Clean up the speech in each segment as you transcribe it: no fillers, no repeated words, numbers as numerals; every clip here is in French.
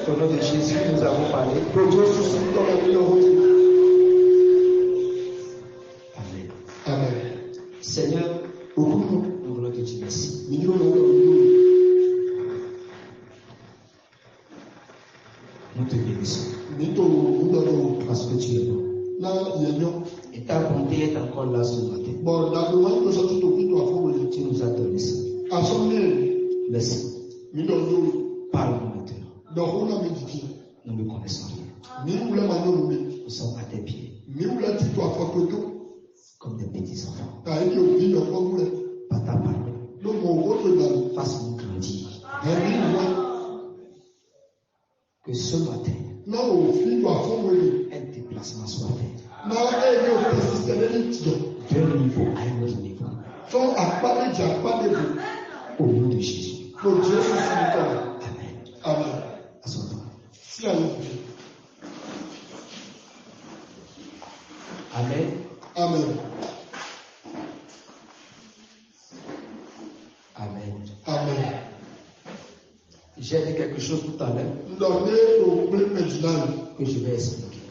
Au nom de Jésus, nous avons parlé. Amen. Amen. Seigneur, nous voulons te dire merci. Nous te bénissons. Parce que tu es bon. Et ta bonté est encore là ce matin. Tu nous as donné ça. Merci. Parle-nous maintenant. Nous ne connaissons rien. Nous sommes à tes pieds. Comme des petits enfants. Par ta parole. Fasse-nous grandir. Que ce matin, un déplacement soit fait. D'un niveau à un autre niveau. Au nom de Jésus. Amen. Amen. Assois-toi. Amen. Amen. Amen. Amen. J'ai dit quelque chose tout à l'heure que je vais expliquer.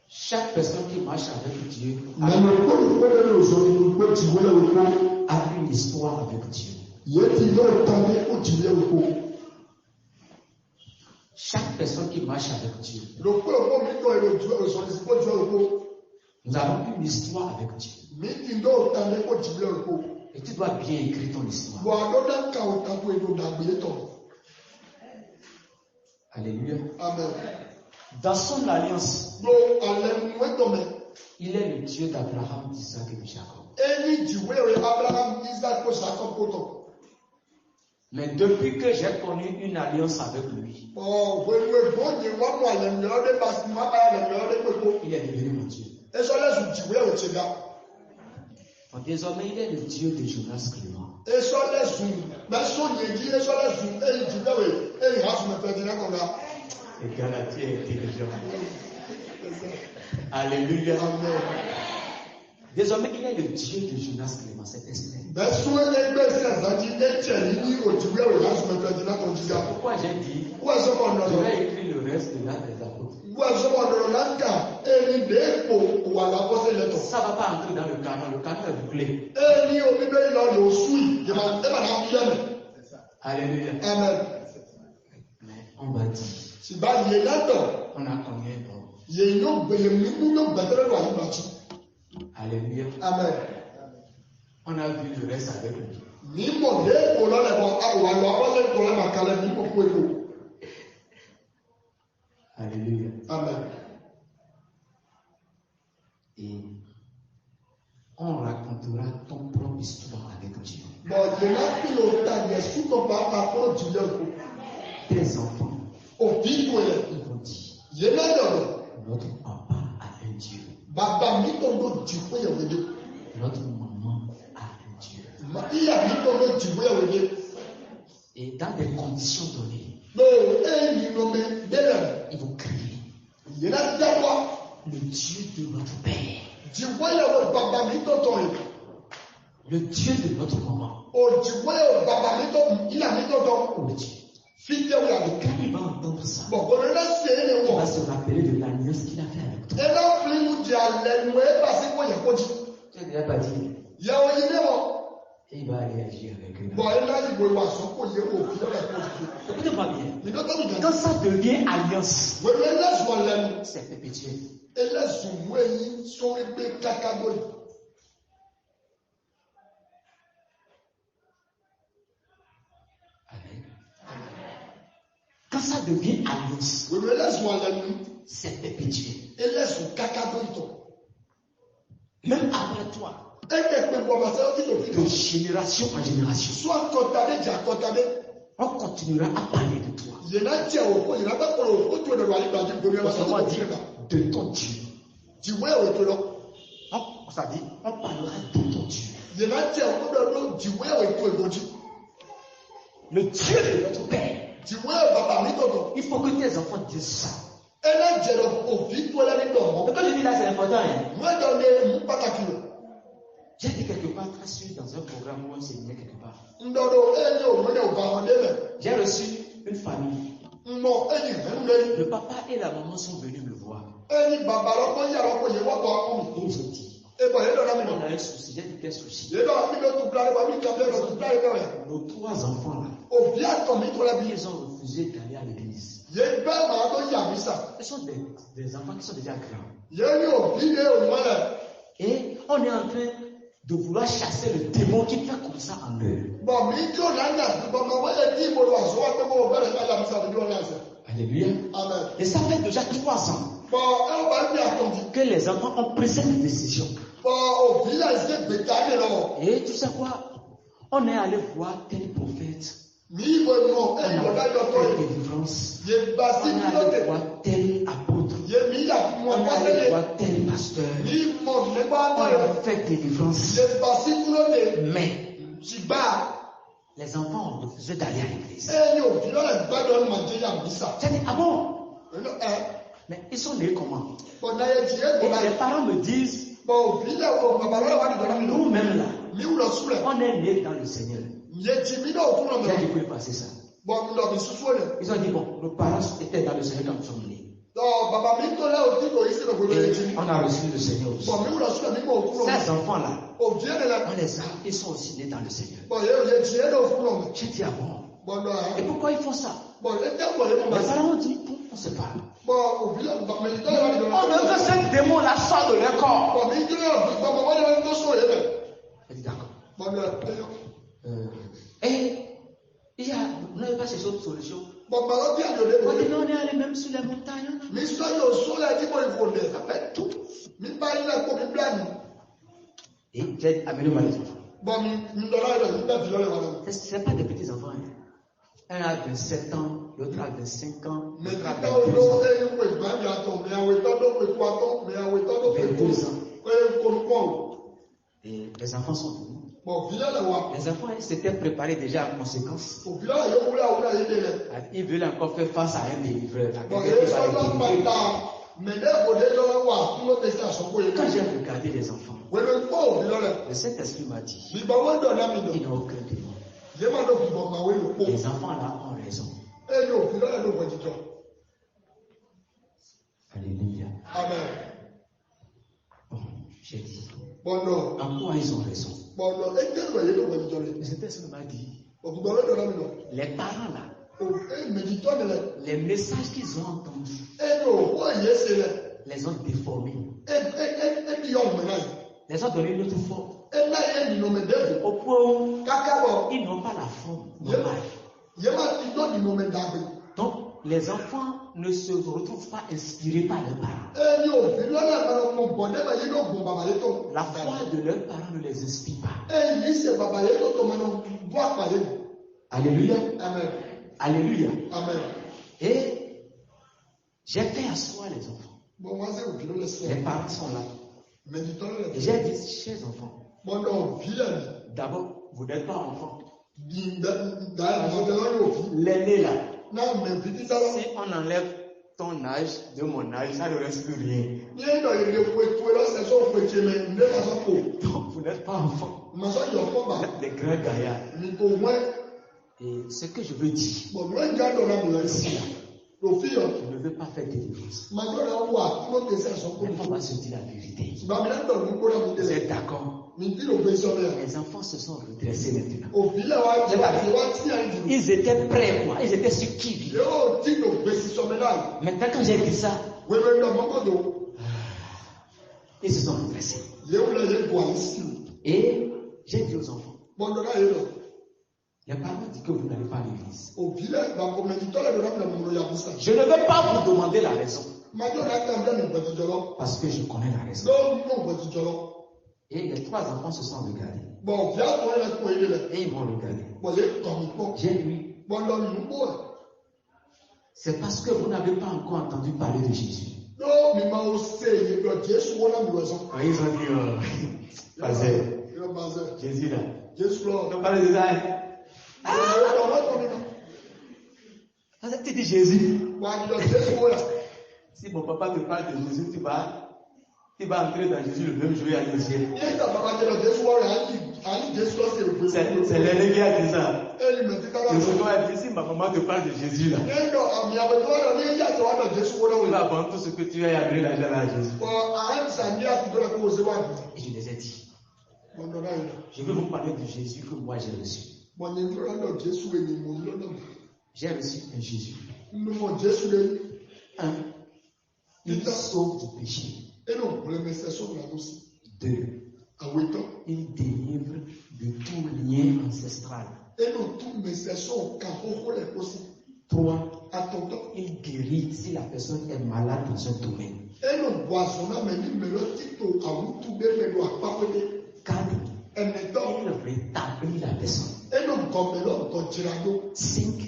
Chaque personne qui marche avec Dieu a une histoire avec Dieu. Chaque personne qui marche avec Dieu, nous avons une histoire avec Dieu. Et tu dois bien écrire ton histoire. Alléluia. Amen. Dans son alliance, il est le Dieu d'Abraham, d'Isaac et de Jacob. Mais depuis que j'ai connu une alliance avec lui, il est devenu mon Dieu. Donc, désormais, il est le Dieu de Jonas Clément. Les Galatiens intelligents. Alléluia. Désormais, il est le Dieu de Jonas Clément, cet esprit. Pourquoi j'ai dit, je vais écrire le reste de l'art des apôtres. Ça ne va pas entrer dans le canon est bouclé. Alléluia. Amen. Mais on va dire, on a combien d'hommes? Alléluia. Amen. On a vu le reste avec lui. Alléluia. Amen. Et on racontera ton propre histoire avec Dieu. Tes enfants, ils vont dire, notre papa a un Dieu. Notre maman a un Dieu. Et dans des conditions données, ils vont crier, le Dieu de notre père, le Dieu de notre maman. Oh Dieu. Quand il va entendre ça, il va se rappeler de l'alliance qu'il a fait avec toi. Tu n'as déjà pas dit. Et il va aller agir avec eux. Écoutez-moi bien. Quand ça devient alliance, c'est perpétuel. Amen. Quand ça devient alliance, c'est perpétuel. Même après toi, de génération en génération, on continuera à parler de toi. Autrement dit, de ton Dieu. Ça dit, on parlera de ton Dieu. Le Dieu de notre Père. Il faut que tes enfants disent ça. Et quand je dis là, c'est important. Hein? J'ai dit quelque part, très sûr, dans un programme ou un séminaire quelque part. J'ai reçu une famille. Le papa et la maman sont venus me voir. Ils ont dit, on a un souci. J'ai dit, quel souci? Nos 3 enfants là, ils ont refusé d'aller à l'église. Ce sont des enfants qui sont déjà grands. Et on est en train de vouloir chasser le démon qui fait comme ça en eux. Alléluia. Amen. Et ça fait déjà 3 ans que les enfants ont pris cette décision. Et tu sais quoi? On est allé voir tel prophète. On a fait délivrance. On est allé voir tel apôtre. On est allé voir tel pasteur. On a fait délivrance. Mais les enfants ont refusé d'aller à l'église. J'ai dit, ah bon? Mais ils sont nés comment? Et les parents me disent, nous-mêmes là, on est nés dans le Seigneur. J'ai dit, vous pouvez passer ça. Ils ont dit, bon, nos parents étaient dans le Seigneur quand nous sommes nés. Et on a reçu le Seigneur aussi. Ces enfants-là, on les a, ils sont aussi nés dans le Seigneur. J'ai dit, ah bon? Et pourquoi ils font ça? Les parents ont dit, on se parle. On veut que ce démon-là sorte de leur corps. J'ai dit, d'accord. Et vous n'avez pas cherché autre solution. On dit, mais on est allé même sur les montagnes. Ça fait tout. Et j'ai amené les enfants. Ce n'est pas des petits enfants. Un a 27 ans, l'autre a 25 ans, l'autre a 22 ans. Et les enfants sont venus. Les enfants s'étaient préparés déjà en conséquence. Ils veulent encore faire face à un délivreur. Quand j'ai regardé les enfants, le Saint-Esprit m'a dit, ils n'ont aucun démon. Les enfants là ont raison. Alléluia. Amen. Bon, j'ai dit. En quoi ils ont raison? Le Saint-Esprit m'a dit, les parents là, les messages qu'ils ont entendus, les ont déformés. Les ont donné une autre forme. Au point où ils n'ont pas la forme normale. Donc, les enfants ne se retrouvent pas inspirés par leurs parents. La foi de leurs parents ne les inspire pas. Alléluia. Amen. Alléluia. Amen. Et j'ai fait asseoir les enfants. Les parents sont là. Et j'ai dit, chers enfants, d'abord, vous n'êtes pas enfants. L'aîné là, si on enlève ton âge de mon âge, ça ne reste plus rien. Donc vous n'êtes pas enfants. Vous êtes des grands gaillards. Et ce que je veux dire, ici là, je ne veux pas faire délivrance. Mais on va se dire la vérité. Vous êtes d'accord? Les enfants se sont redressés maintenant. Ils étaient prêts, quoi. Ils étaient sur qui? Maintenant, quand j'ai dit ça, ils se sont redressés. Et j'ai dit aux enfants, les parents disent que vous n'allez pas à l'église. Je ne vais pas vous demander la raison. Parce que je connais la raison. Et les 3 enfants se sont regardés. Et ils m'ont regardé. J'ai dit, c'est parce que vous n'avez pas encore entendu parler de Jésus. Ils ont dit, Jésus là. On parle de ça. Tu dis Jésus. Si mon papa te parle de Jésus, tu vas il va entrer dans Jésus le même jour et aller au ciel. C'est l'aîné qui a dit ça. Le second a dit, si ma maman te parle de Jésus là, il va prendre tout ce que tu as et amener l'argent à Jésus. Et je les ai dit, je vais vous parler de Jésus que moi j'ai reçu. J'ai reçu un Jésus. Un, il sauve du péché. Deux, il délivre de tout lien ancestral. Trois, il guérit si la personne est malade dans un domaine. Quatre, il rétablit la personne. Cinq,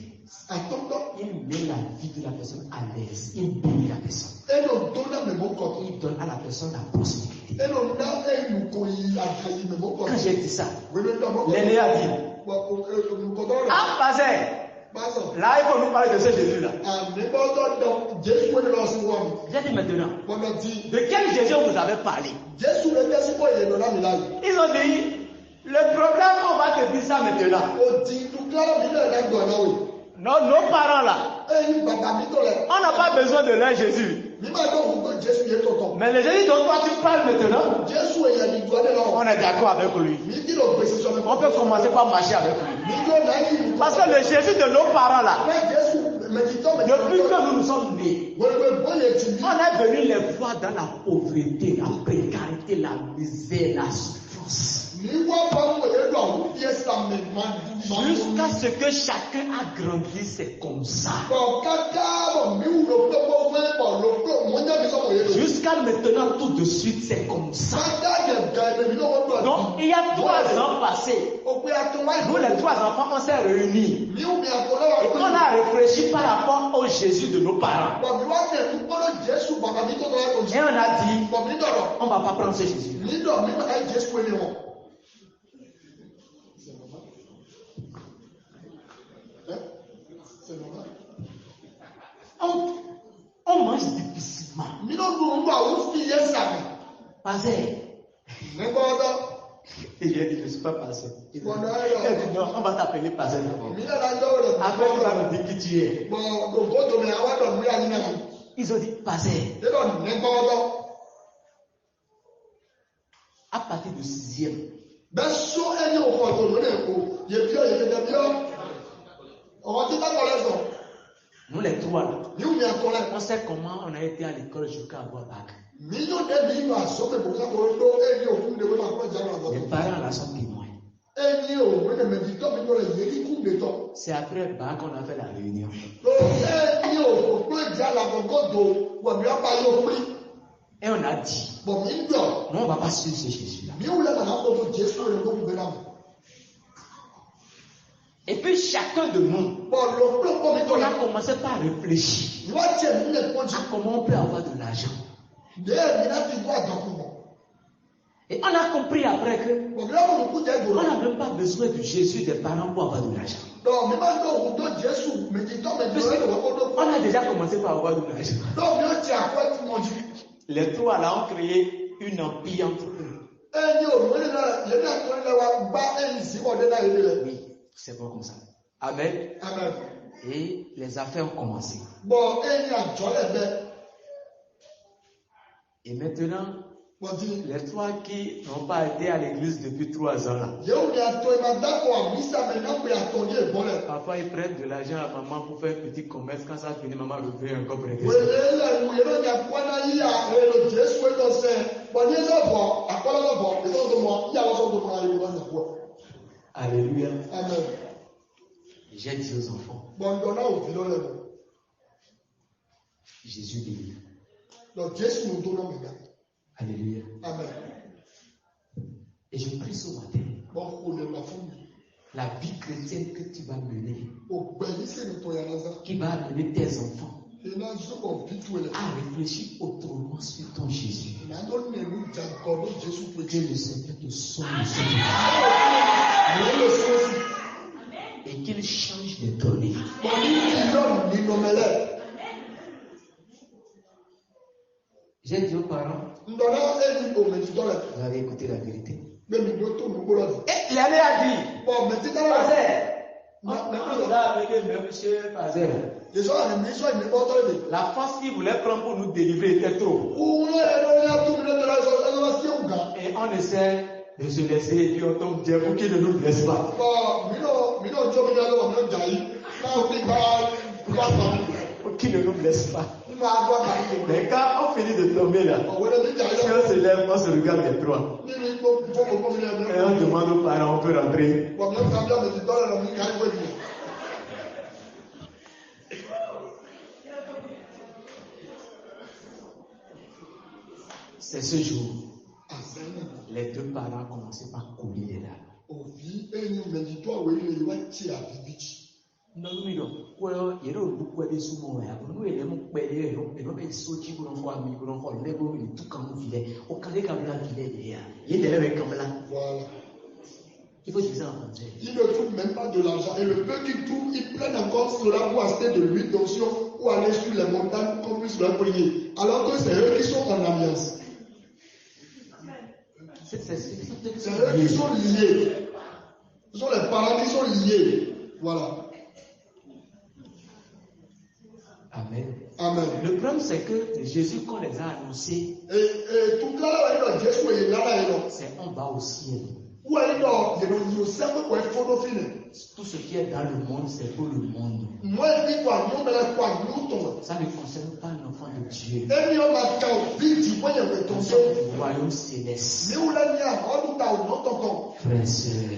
il met la vie de la personne à l'aise. Il bénit la personne. Il donne à la personne la prospérité. Quand j'ai dit ça, l'aîné a dit, ah, pasteur, là il faut nous parler de ce Jésus-là. J'ai dit maintenant, de quel Jésus vous avez parlé? Ils ont dit, le problème, on va te dire ça maintenant. Non, nos parents là, on n'a pas besoin de leur Jésus. Mais le Jésus dont toi tu parles maintenant, on est d'accord avec lui. On peut commencer par marcher avec lui. Parce que le Jésus de nos parents là, depuis que nous nous sommes nés, on est venu les voir dans la pauvreté, la précarité, la misère, la souffrance. Jusqu'à ce que chacun a grandi, c'est comme ça. Jusqu'à maintenant, tout de suite, c'est comme ça. Donc, il y a 3 ans passés, nous les 3 enfants, on s'est réunis. Et on a réfléchi par rapport au Jésus de nos parents. Et on a dit, on ne va pas prendre ce Jésus. On mange difficilement. Passé. Et j'ai dit, je ne suis pas passé. Il dit, non, on va t'appeler passé d'abord. Après, tu vas me dire qui tu es. Ils ont dit, passé. À partir du 6e. Nous les 3 là, on sait comment on a été à l'école jusqu'à avoir bac. Les parents là sont témoins. C'est après bac qu'on a fait la réunion. Et on a dit, non, on ne va pas suivre ce Jésus-là. Et puis chacun de nous, on a commencé par réfléchir à comment on peut avoir de l'argent. Et on a compris après que on n'a même pas besoin de Jésus des parents pour avoir de l'argent. On a déjà commencé par avoir de l'argent. Les 3 là ont créé une empire entre eux. Oui. C'est pas comme ça. Amen. Amen. Et les affaires ont commencé. Et maintenant, les 3 qui n'ont pas été à l'église depuis 3 ans là. Parfois ils prennent de l'argent à maman pour faire un petit commerce. Quand ça finit, maman revient encore prêter. Alléluia. Amen. J'ai dit aux enfants, Jésus délivre. Alléluia. Amen. Et je prie ce matin, la vie chrétienne que tu vas mener, qui va amener tes enfants à réfléchir autrement sur ton Jésus. Que le Seigneur te sauve et qu'il change de données. J'ai J'ai dit aux parents, vous avez écouté la vérité. Et l'année a dit, la force qu'il voulait prendre pour nous délivrer était trop. Et on essaie de se laisser et puis on tombe Dieu pour qu'il ne nous blesse pas. Pour qu'il ne nous blesse pas. Mais quand on finit de tomber là, si on se lève, on se regarde les trois. Et on demande aux parents, on peut rentrer. C'est ce jour, les deux parents commençaient par couler les larmes. Non, mais non. Well, you know, look where this woman is. Nous, elle est mon père, elle est sortie pour nous voir, mais pour nous voir, mais bon, il est tout comme vous voulez. Au cas où comme là, il est derrière. Il est derrière comme là. Voilà. Il faut dire ça en français. Il ne trouve même pas de l'argent. Et le peu qu'il trouve, il prend encore cela pour acheter de l'huile d'onction ou aller sur les montagnes qu'on puisse leur prier. Alors que c'est eux qui sont en alliance. C'est eux qui sont liés. Ce sont les parents qui sont liés. Voilà. Amen. Amen. Le problème, c'est que Jésus, quand les a annoncés, c'est en bas au ciel. Tout ce qui est dans le monde, c'est pour le monde. Ça ne concerne pas l'enfant de Dieu. C'est le royaume céleste. Frères et sœurs,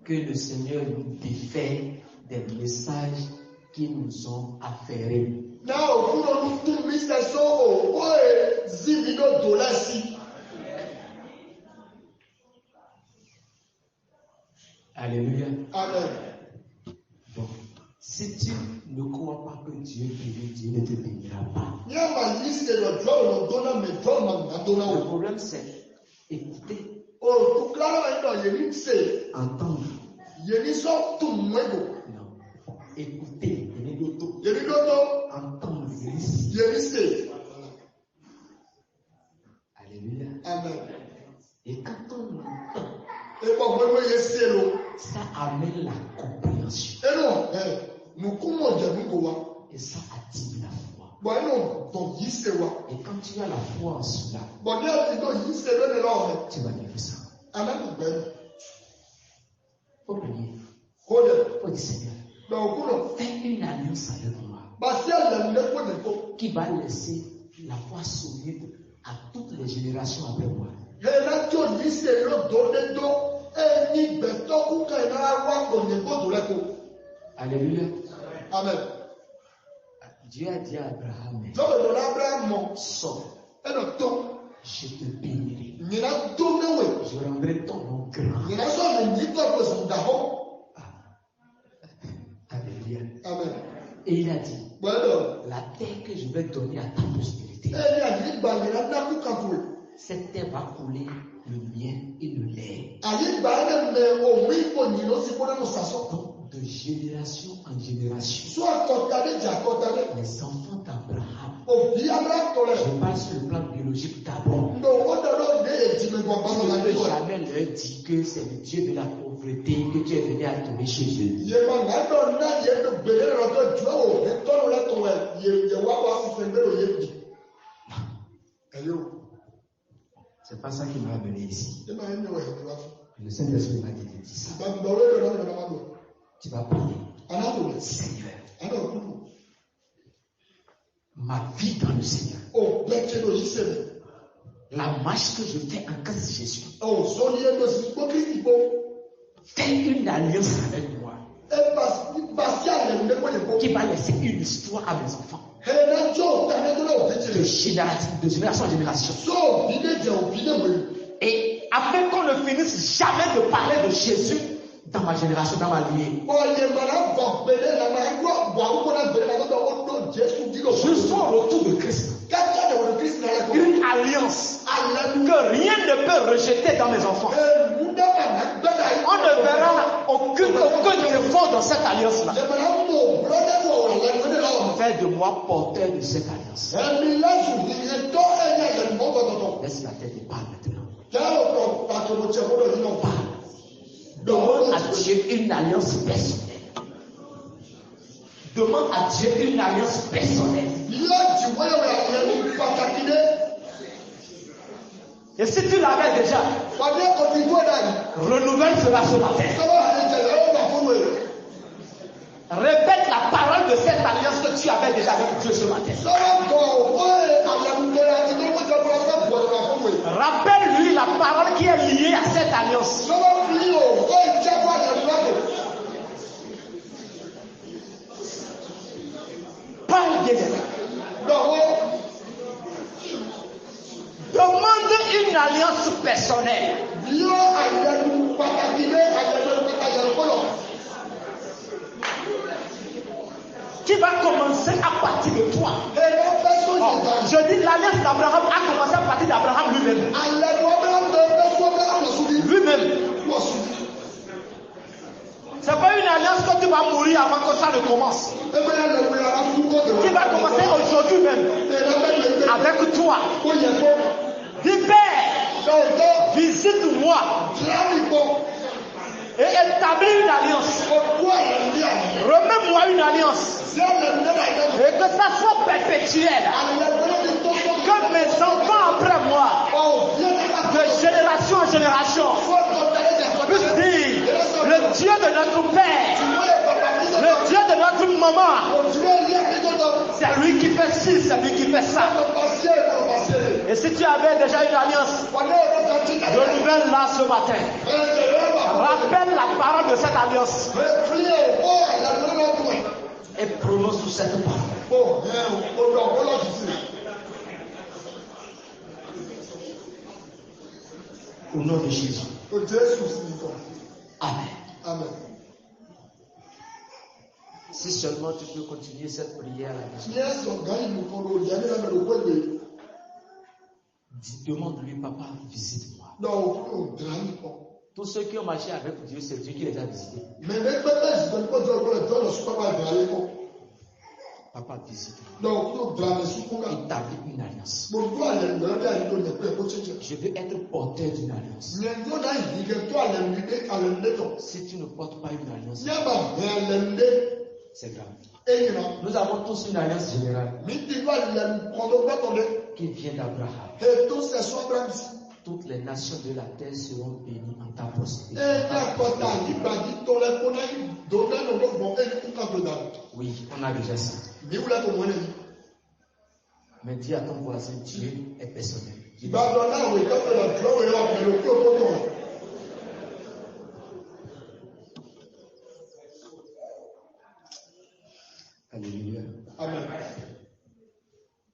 que le Seigneur nous défait des messages qui nous sont affairés. Alléluia. Amen. Bon, si tu ne crois pas que Dieu bénit, Dieu ne te bénira pas. Le problème, c'est écouter. Entendre. Non. Écouter. Entendre. Alléluia. Amen. Et quand on entend, ça amène la compréhension. Et ça attire la foi. Et quand tu as la foi en cela, tu vas vivre ça. Faut prier. Faut dire Seigneur, fais une alliance avec moi qui va laisser la foi solide à toutes les générations après moi. Alléluia. Amen. Dieu a dit à Abraham, sors, je te bénirai. Je rendrai ton nom grand. Alléluia. Amen. Et il a dit, la terre que je vais donner à ta postérité, cette terre va couler le miel et le lait. Donc, de génération en génération, les enfants d'Abraham, je parle sur le plan biologique d'abord, tu ne peux jamais leur dire que c'est le Dieu de la pauvreté que tu es venu adorer chez eux. C'est pas ça qui m'a amené ici. Le Saint-Esprit m'a dit de dire ça. Tu vas prier. Seigneur, ma vie dans le Seigneur, la marche que je fais en cas de Jésus, fais une alliance avec moi qui va laisser une histoire à mes enfants. De génération en génération. Et afin qu'on ne finisse jamais de parler de Jésus dans ma génération, dans ma lignée. Jusqu'au retour de Christ. Une alliance que rien ne peut rejeter dans mes enfants. On ne verra aucun défaut dans cette alliance-là. faire de moi porteur de cette alliance. Laisse la tête et parle maintenant. Parle. Demande à Dieu une alliance personnelle. Demande à Dieu une alliance personnelle. Et si tu l'avais déjà, renouvelle cela ce matin. Répète la parole de cette alliance que tu avais déjà avec Dieu ce matin. Rappelle-lui la parole qui est liée à cette alliance. Parle bien. Demande une alliance personnelle. Qui va commencer à partir de toi. Je dis l'alliance d'Abraham a commencé à partir d'Abraham lui-même. Lui-même. Ce n'est pas une alliance que tu vas mourir avant que ça ne commence. Qui va commencer aujourd'hui même. Avec toi. Dis Père, visite-moi. Et établis une alliance. Remets-moi une alliance. Et que ça soit perpétuel. Que mes enfants après moi, de génération en génération, puissent dire le Dieu de notre Père, le Dieu de notre maman, c'est lui qui fait ci, c'est lui qui fait ça. Et si tu avais déjà une alliance, renouvelle-la ce matin. Rappelle la parole de cette alliance. Et prononce sous cette parole. Au nom de Jésus. Amen. Amen. Si seulement tu peux continuer cette prière à la maison. Demande-lui, papa, visite-moi. Tous ceux qui ont marché avec Dieu, c'est Dieu qui les a visités. Papa, visite-moi. Établis une alliance. Je veux être porteur d'une alliance. Si tu ne portes pas une alliance, c'est grave. Nous avons tous une alliance générale qui vient d'Abraham. Toutes les nations de la terre seront bénies en ta prospérité. Oui, on a déjà ça. Mais dis à ton voisin, Dieu est personnel. Alléluia. Amen.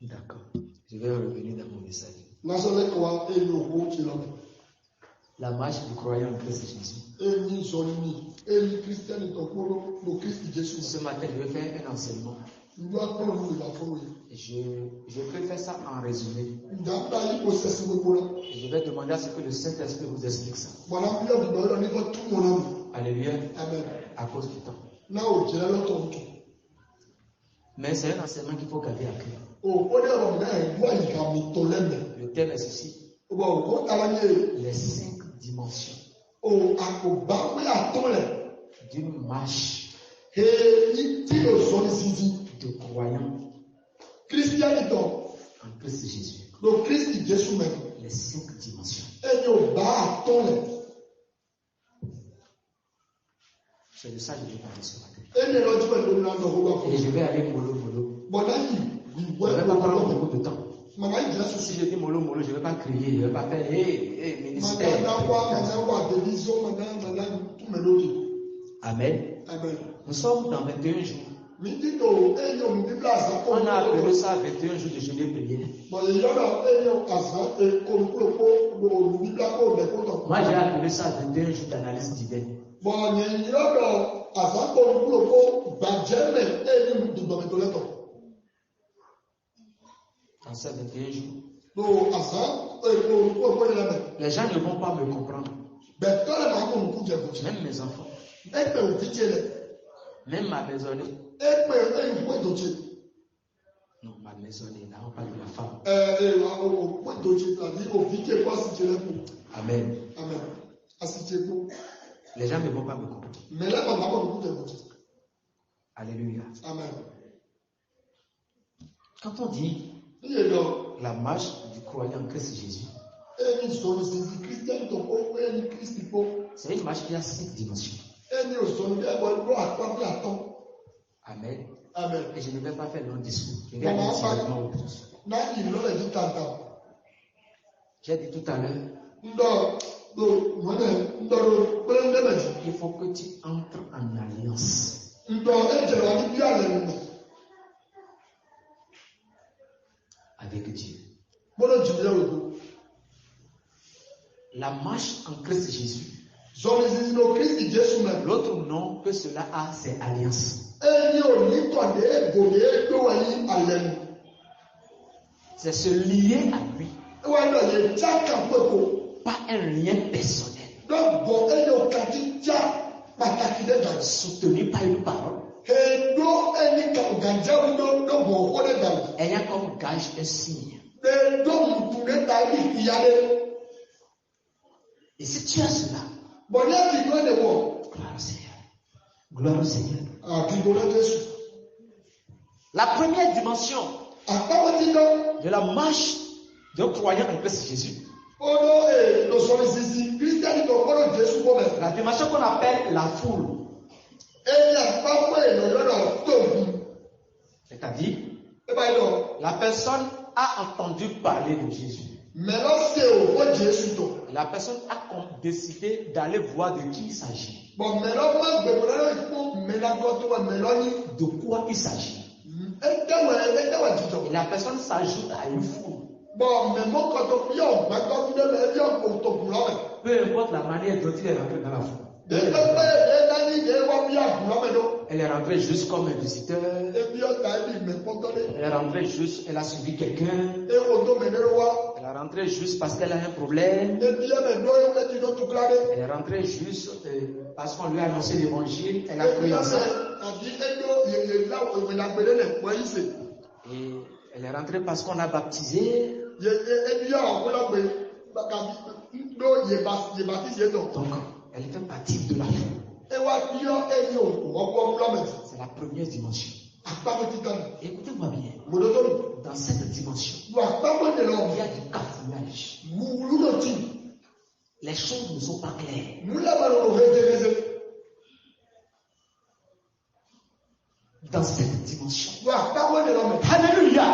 D'accord. Je vais revenir dans mon message. La marche du croyant en Christ Jésus. Ce matin, je vais faire un enseignement. Je peux faire ça en résumé. Je vais demander à ce que le Saint-Esprit vous explique ça. Alléluia. Amen. À cause du temps. Mais c'est un enseignement qu'il faut garder à cœur. Le thème est ceci. Les 5 dimensions d'une marche de croyants en Christ Jésus. Les 5 dimensions. C'est de ça que je vais parler ce matin. Et je vais aller mollo. Je ne vais pas prendre beaucoup de temps. Si je dis mollo, je ne vais pas crier, je ne vais pas faire ministère. Amen. Nous sommes dans 21 jours. On a appelé ça 21 jours de jeûne et prière. Moi j'ai appelé ça 21 jours d'analyse divine. Dans ces 21 jours, les gens ne vont pas me comprendre. Même mes enfants, même ma maisonnée, Non, ma maison est là, on parle de la femme. Amen. Amen. Les gens ne vont pas me comprendre. Alléluia. Amen. Quand on dit la marche du croyant en Christ Jésus, c'est une marche qui a 5 dimensions. Amen. Amen. Et je ne vais pas faire long discours. Je vais aller directement au plus. J'ai dit tout à l'heure, il faut que tu entres en alliance avec Dieu. La marche en Christ Jésus. L'autre nom que cela a, c'est alliance. C'est se lier à lui. Pas un lien personnel. Soutenu par une parole. Ayant comme gage un signe. Et si tu as cela, gloire au Seigneur. Gloire au Seigneur. La première dimension de la marche d'un croyant en Christ Jésus, la dimension qu'on appelle la foule. C'est-à-dire, la personne a entendu parler de Jésus. La personne a décidé d'aller voir de qui il s'agit. De quoi il s'agit. Et la personne s'ajoute à une foule. Peu importe la manière dont il est rentré dans la foule. Elle est rentrée juste comme un visiteur. Elle est rentrée juste, elle a suivi quelqu'un. Elle est rentrée juste parce qu'elle a un problème. Elle est rentrée juste parce qu'on lui a annoncé l'évangile. Elle a cru en ça. Et elle est rentrée parce qu'on a baptisé. Donc, elle fait partie de la foule. C'est la première dimension. Écoutez-moi bien. Dans cette dimension, il y a du cafouillage. Les choses ne sont pas claires. Dans cette dimension. Alléluia.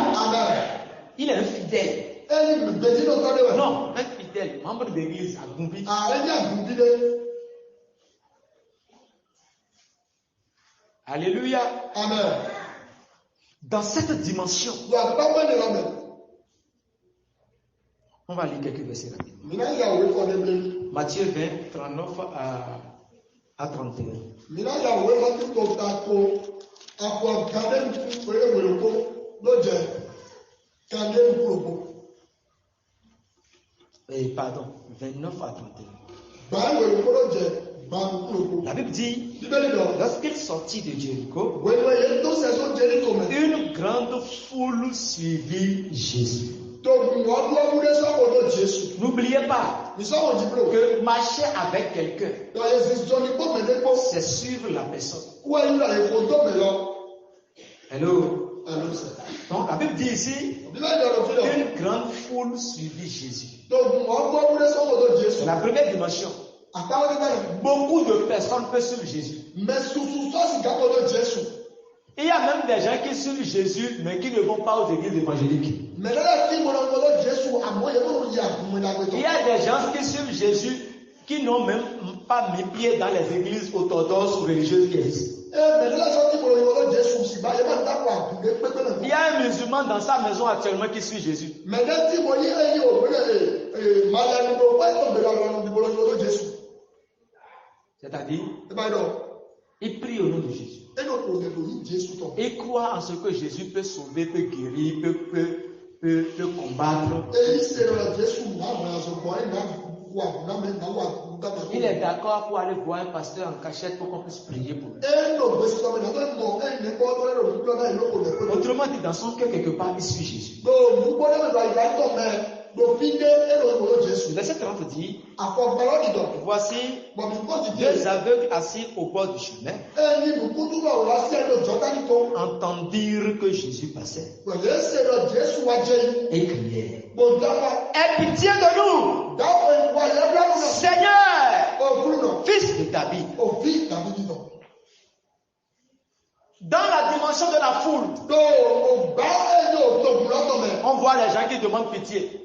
Il est infidèle. Non, infidèle, membre de l'église à Gumbi. Alléluia. Amen. Dans cette dimension, on va lire quelques versets rapidement. Matthieu 20, 39 à 31. Pardon, 29 à 31. La Bible dit, lorsqu'il sortit de Jéricho, une grande foule suivit Jésus. N'oubliez pas que marcher avec quelqu'un, c'est suivre la personne. Hello. Donc la Bible dit ici, une grande foule suivit Jésus. C'est la première dimension. Beaucoup de personnes peuvent suivre Jésus. Il y a même des gens qui suivent Jésus, mais qui ne vont pas aux églises évangéliques. Il y a des gens qui suivent Jésus, qui n'ont même pas mis pied dans les églises orthodoxes ou religieuses qui existent. Il y a un musulman dans sa maison actuellement qui suit Jésus. C'est-à-dire, il prie au nom de Jésus. Il croit en ce que Jésus peut sauver, peut guérir, peut combattre. Il est d'accord pour aller voir un pasteur en cachette pour qu'on puisse prier pour lui. Autrement dit, dans son cœur, quelque part, il suit Jésus. Le verset 30 dit, voici deux aveugles assis au bord du chemin entendirent que Jésus passait et criaient, aie pitié de nous, Seigneur, fils de David. Dans la dimension de la foule, on voit les gens qui demandent pitié.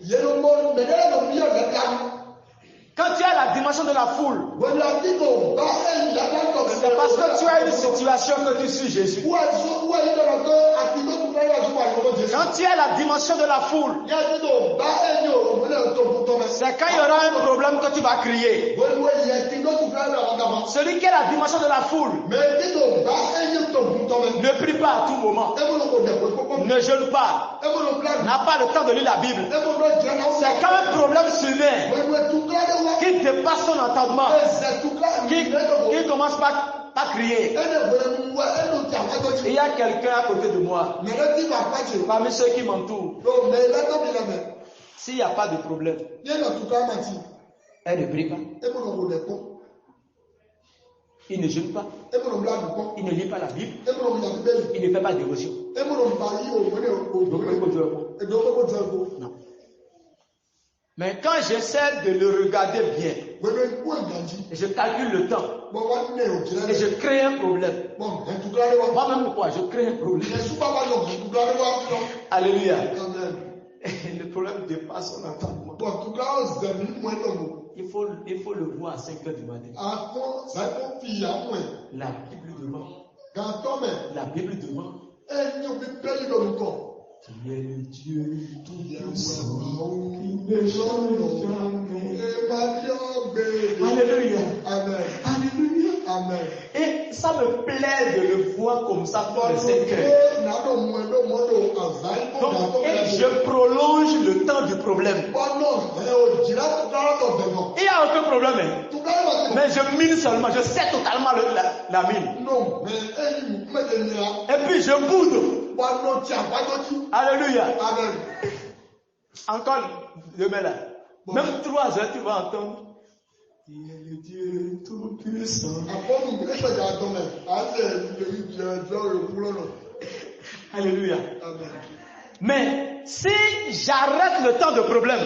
Quand tu es à la dimension de la foule, c'est parce que tu as une situation que tu suis Jésus. Quand tu es à la dimension de la foule, c'est quand il y aura un problème que tu vas crier. Celui qui est à la dimension de la foule ne prie pas à tout moment, ne jeûne pas, n'a pas le temps de lire la Bible. C'est quand un problème survient qui dépasse son entendement, qui commence par crier. Il y a quelqu'un à côté de moi, parmi ceux qui m'entourent. S'il n'y a pas de problème, elle ne prie pas. Il ne jeûne pas. Il ne lit pas la Bible. Il ne fait pas de dévotion. Non. Mais quand j'essaie de le regarder bien, je calcule le temps et je crée un problème. Moi-même, quoi, je crée un problème. Alléluia. Le problème dépasse son entendement. Il faut le voir à 5 heures du matin. La Bible demande. La Bible demande. Tu es le Dieu tout-puissant qui ne change jamais. Alléluia. Amen. Alléluia. Amen. Et ça me plaît de le voir comme ça pour le 5 heures. Donc, et je prolonge le temps du problème. Il n'y a aucun problème. Mais je mine seulement. Je sais totalement la mine. Et puis je boude. Alléluia. Amen. Encore demain là. Même 3 heures, tu vas entendre. Il est le Dieu tout-puissant. Alléluia. Amen. Mais si j'arrête le temps de problème,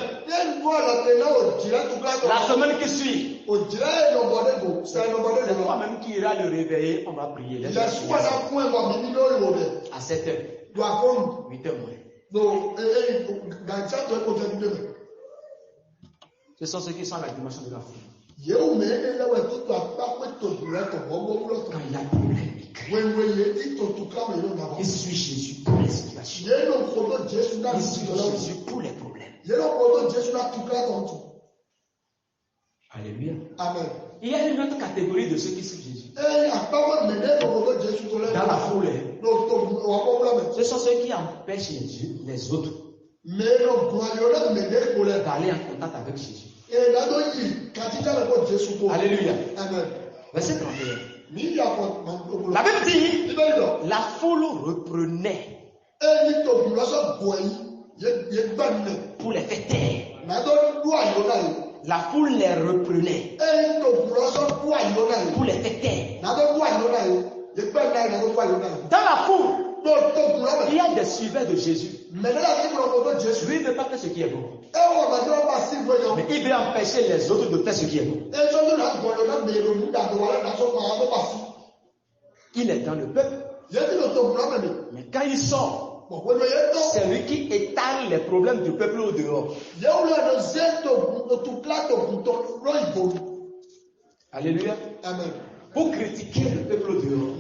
la semaine qui suit, c'est toi-même qui ira le réveiller, on va prier. À 7 heures, 8 heures moins. Ce sont ceux qui sont à la dimension de la foi. Quand il y a problème, il suit Jésus pour les situations. Il suit Jésus pour les problèmes. Alléluia. Amen. Il y a une autre catégorie de ceux qui suivent Jésus. Dans la foule, ce sont ceux qui empêchent les autres d'aller en contact avec Jésus. Alléluia. Amen. Verset 31. La Bible dit, la foule reprenait pour les faire taire. La foule les reprenait pour les faire taire. Dans la foule, il y a des suiveurs de Jésus. Lui ne fait pas que ce qui est bon. Mais il veut empêcher les autres de faire ce qui est bon. Il est dans le peuple. Mais quand il sort, c'est lui qui étale les problèmes du peuple au dehors. Alléluia. Amen. Pour critiquer le peuple au dehors.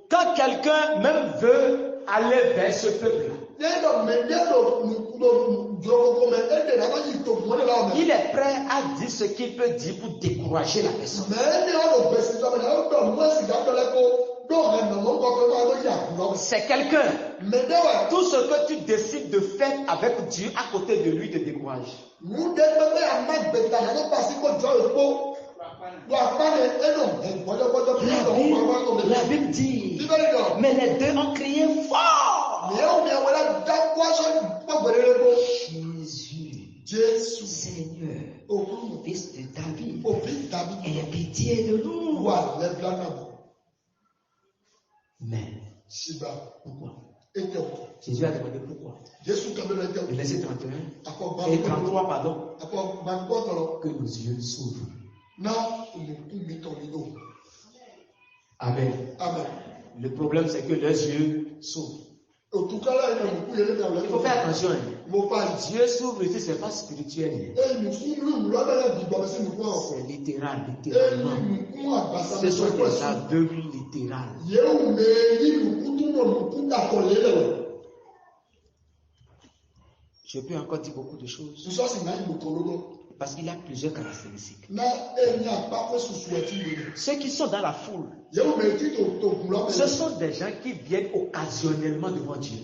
Quand quelqu'un même veut aller vers ce peuple, il est prêt à dire ce qu'il peut dire pour décourager la personne. C'est quelqu'un. Tout ce que tu décides de faire avec Dieu à côté de lui te décourage. La Bible dit, mais les deux ont crié fort. Jésus, Seigneur, fils de David, aie pitié de nous. Mais, pourquoi? Jésus a demandé pourquoi. Le verset 31 et 33, pardon, que nos yeux s'ouvrent. Amen. Le problème, c'est que leurs yeux s'ouvrent. Il faut faire attention. Dieu s'ouvre ici, ce n'est pas spirituel. C'est littéral, littéralement. Ce sont des aveugles littérales. Je peux encore dire beaucoup de choses. Parce qu'il y a plusieurs caractéristiques. Ceux qui sont dans la foule, ce sont des gens qui viennent occasionnellement devant Dieu.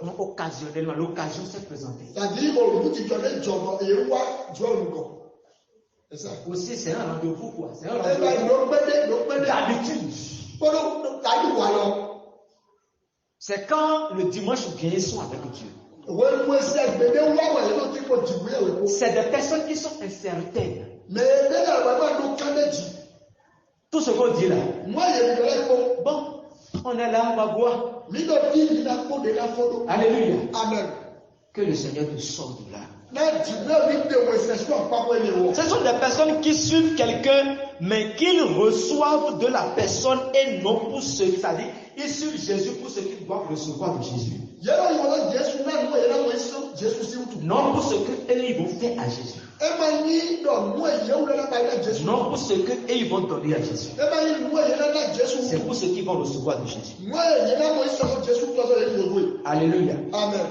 Non, occasionnellement, l'occasion s'est présentée. Aussi, c'est un rendez-vous, quoi. C'est un rendez-vous d'habitude. C'est quand le dimanche bien ils sont avec Dieu. C'est des personnes qui sont incertaines. Tout ce qu'on dit là. Bon, on est là, on va voir. Alléluia. Amen. Que le Seigneur nous sorte de là. Ce sont des personnes qui suivent quelqu'un, mais qu'ils reçoivent de la personne et non pour ceux, c'est-à-dire, ils suivent Jésus pour ceux qui doivent recevoir de Jésus. Non pour ce qu'eux ils vont faire à Jésus. Non pour ce qu'eux ils vont donner à Jésus. C'est pour ceux qui vont recevoir de Jésus. Alléluia. Amen.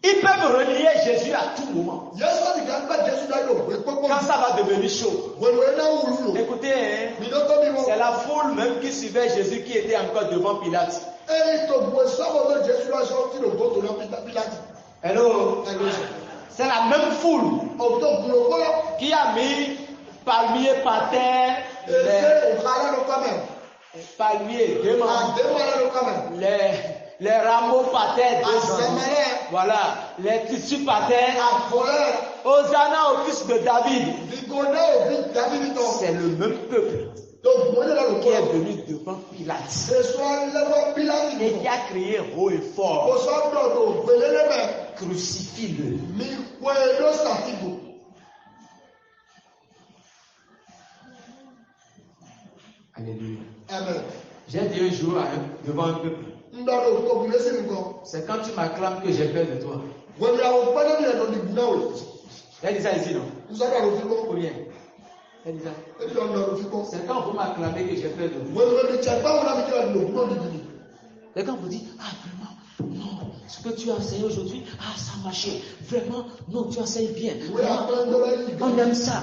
Ils peuvent relier Jésus à tout moment. Quand ça va devenir chaud. Écoutez, c'est la foule même qui suivait Jésus qui était encore devant Pilate. Hello. C'est la même foule qui a mis palmier par terre, palmier, les rameaux par terre, voilà, les tissus par terre, Hosanna au fils de David. C'est le même peuple qui est venu devant Pilate et qui a crié haut et fort, crucifie-le. Alléluia. Amen. J'ai dit un jour devant un peuple, c'est quand tu m'acclames que j'ai peur de toi. Elle dit ça ici, non? Ou bien? Elle dit ça. C'est quand vous m'acclamez que j'ai peur de vous. C'est quand vous dites, ah vraiment, non, ce que tu as enseigné aujourd'hui, ah ça a marché. Vraiment, non, tu enseignes bien. On aime ça.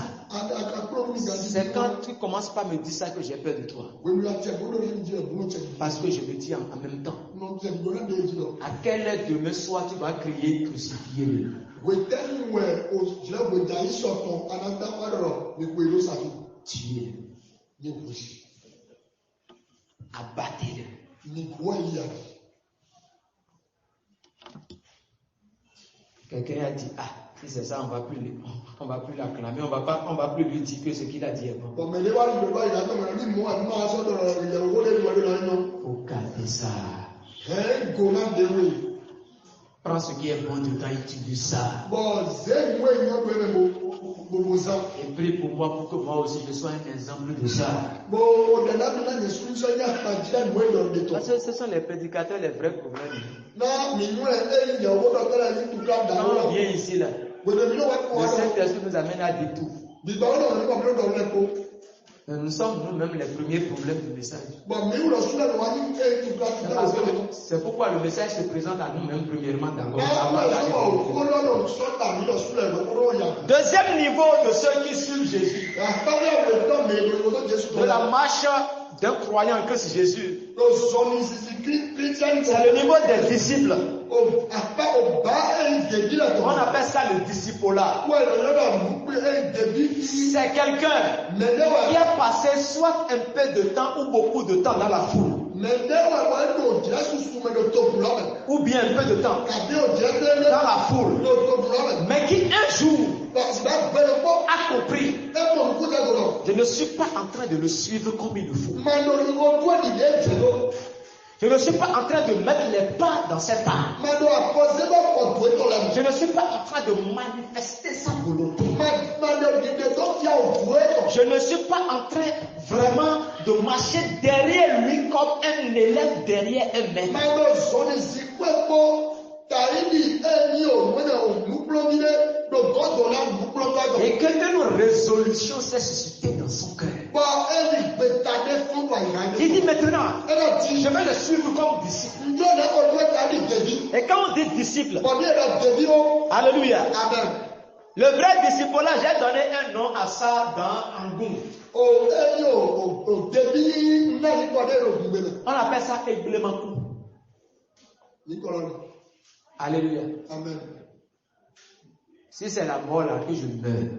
C'est quand tu commences par me dire ça que j'ai peur de toi. Parce que je me dis en même temps, à quelle heure demain soir tu vas crier crucifié-le? Tuez-le. Abattez-le. Quelqu'un a dit, ah, si c'est ça, on va plus l'acclamer, on va plus lui dire que ce qu'il a dit est bon. Faut garder ça. Prends ce qui est bon dedans, utilise ça. Et prie pour moi pour que moi aussi je sois un exemple de ça. Parce que ce sont les prédicateurs les vrais problèmes. Quand on vient ici là, le Saint-Esprit nous amène à des tours. Nous sommes nous-mêmes les premiers problèmes du message. C'est pourquoi le message se présente à nous-mêmes premièrement d'abord. Deuxième niveau de ceux qui suivent Jésus. De la marche d'un croyant en Christ Jésus. C'est le niveau des disciples. On appelle ça le discipolat. C'est quelqu'un qui a passé soit un peu de temps ou beaucoup de temps dans la foule. Ou bien un peu de temps dans la foule. Mais qui un jour a compris: je ne suis pas en train de le suivre comme il le faut. Je ne suis pas en train de mettre les pas dans ses pas. Je ne suis pas en train de manifester sa volonté. Je ne suis pas en train vraiment de marcher derrière lui comme un élève derrière un maître. Et que une résolution s'est suscitée dans son cœur. Il dit maintenant, je vais le suivre comme disciple. Et quand on dit disciple, alléluia. Amen. Le vrai disciple là, j'ai donné un nom à ça dans Angoum. On appelle ça Egblemankou. Alléluia. Amen. Si c'est la mort là que je meurs.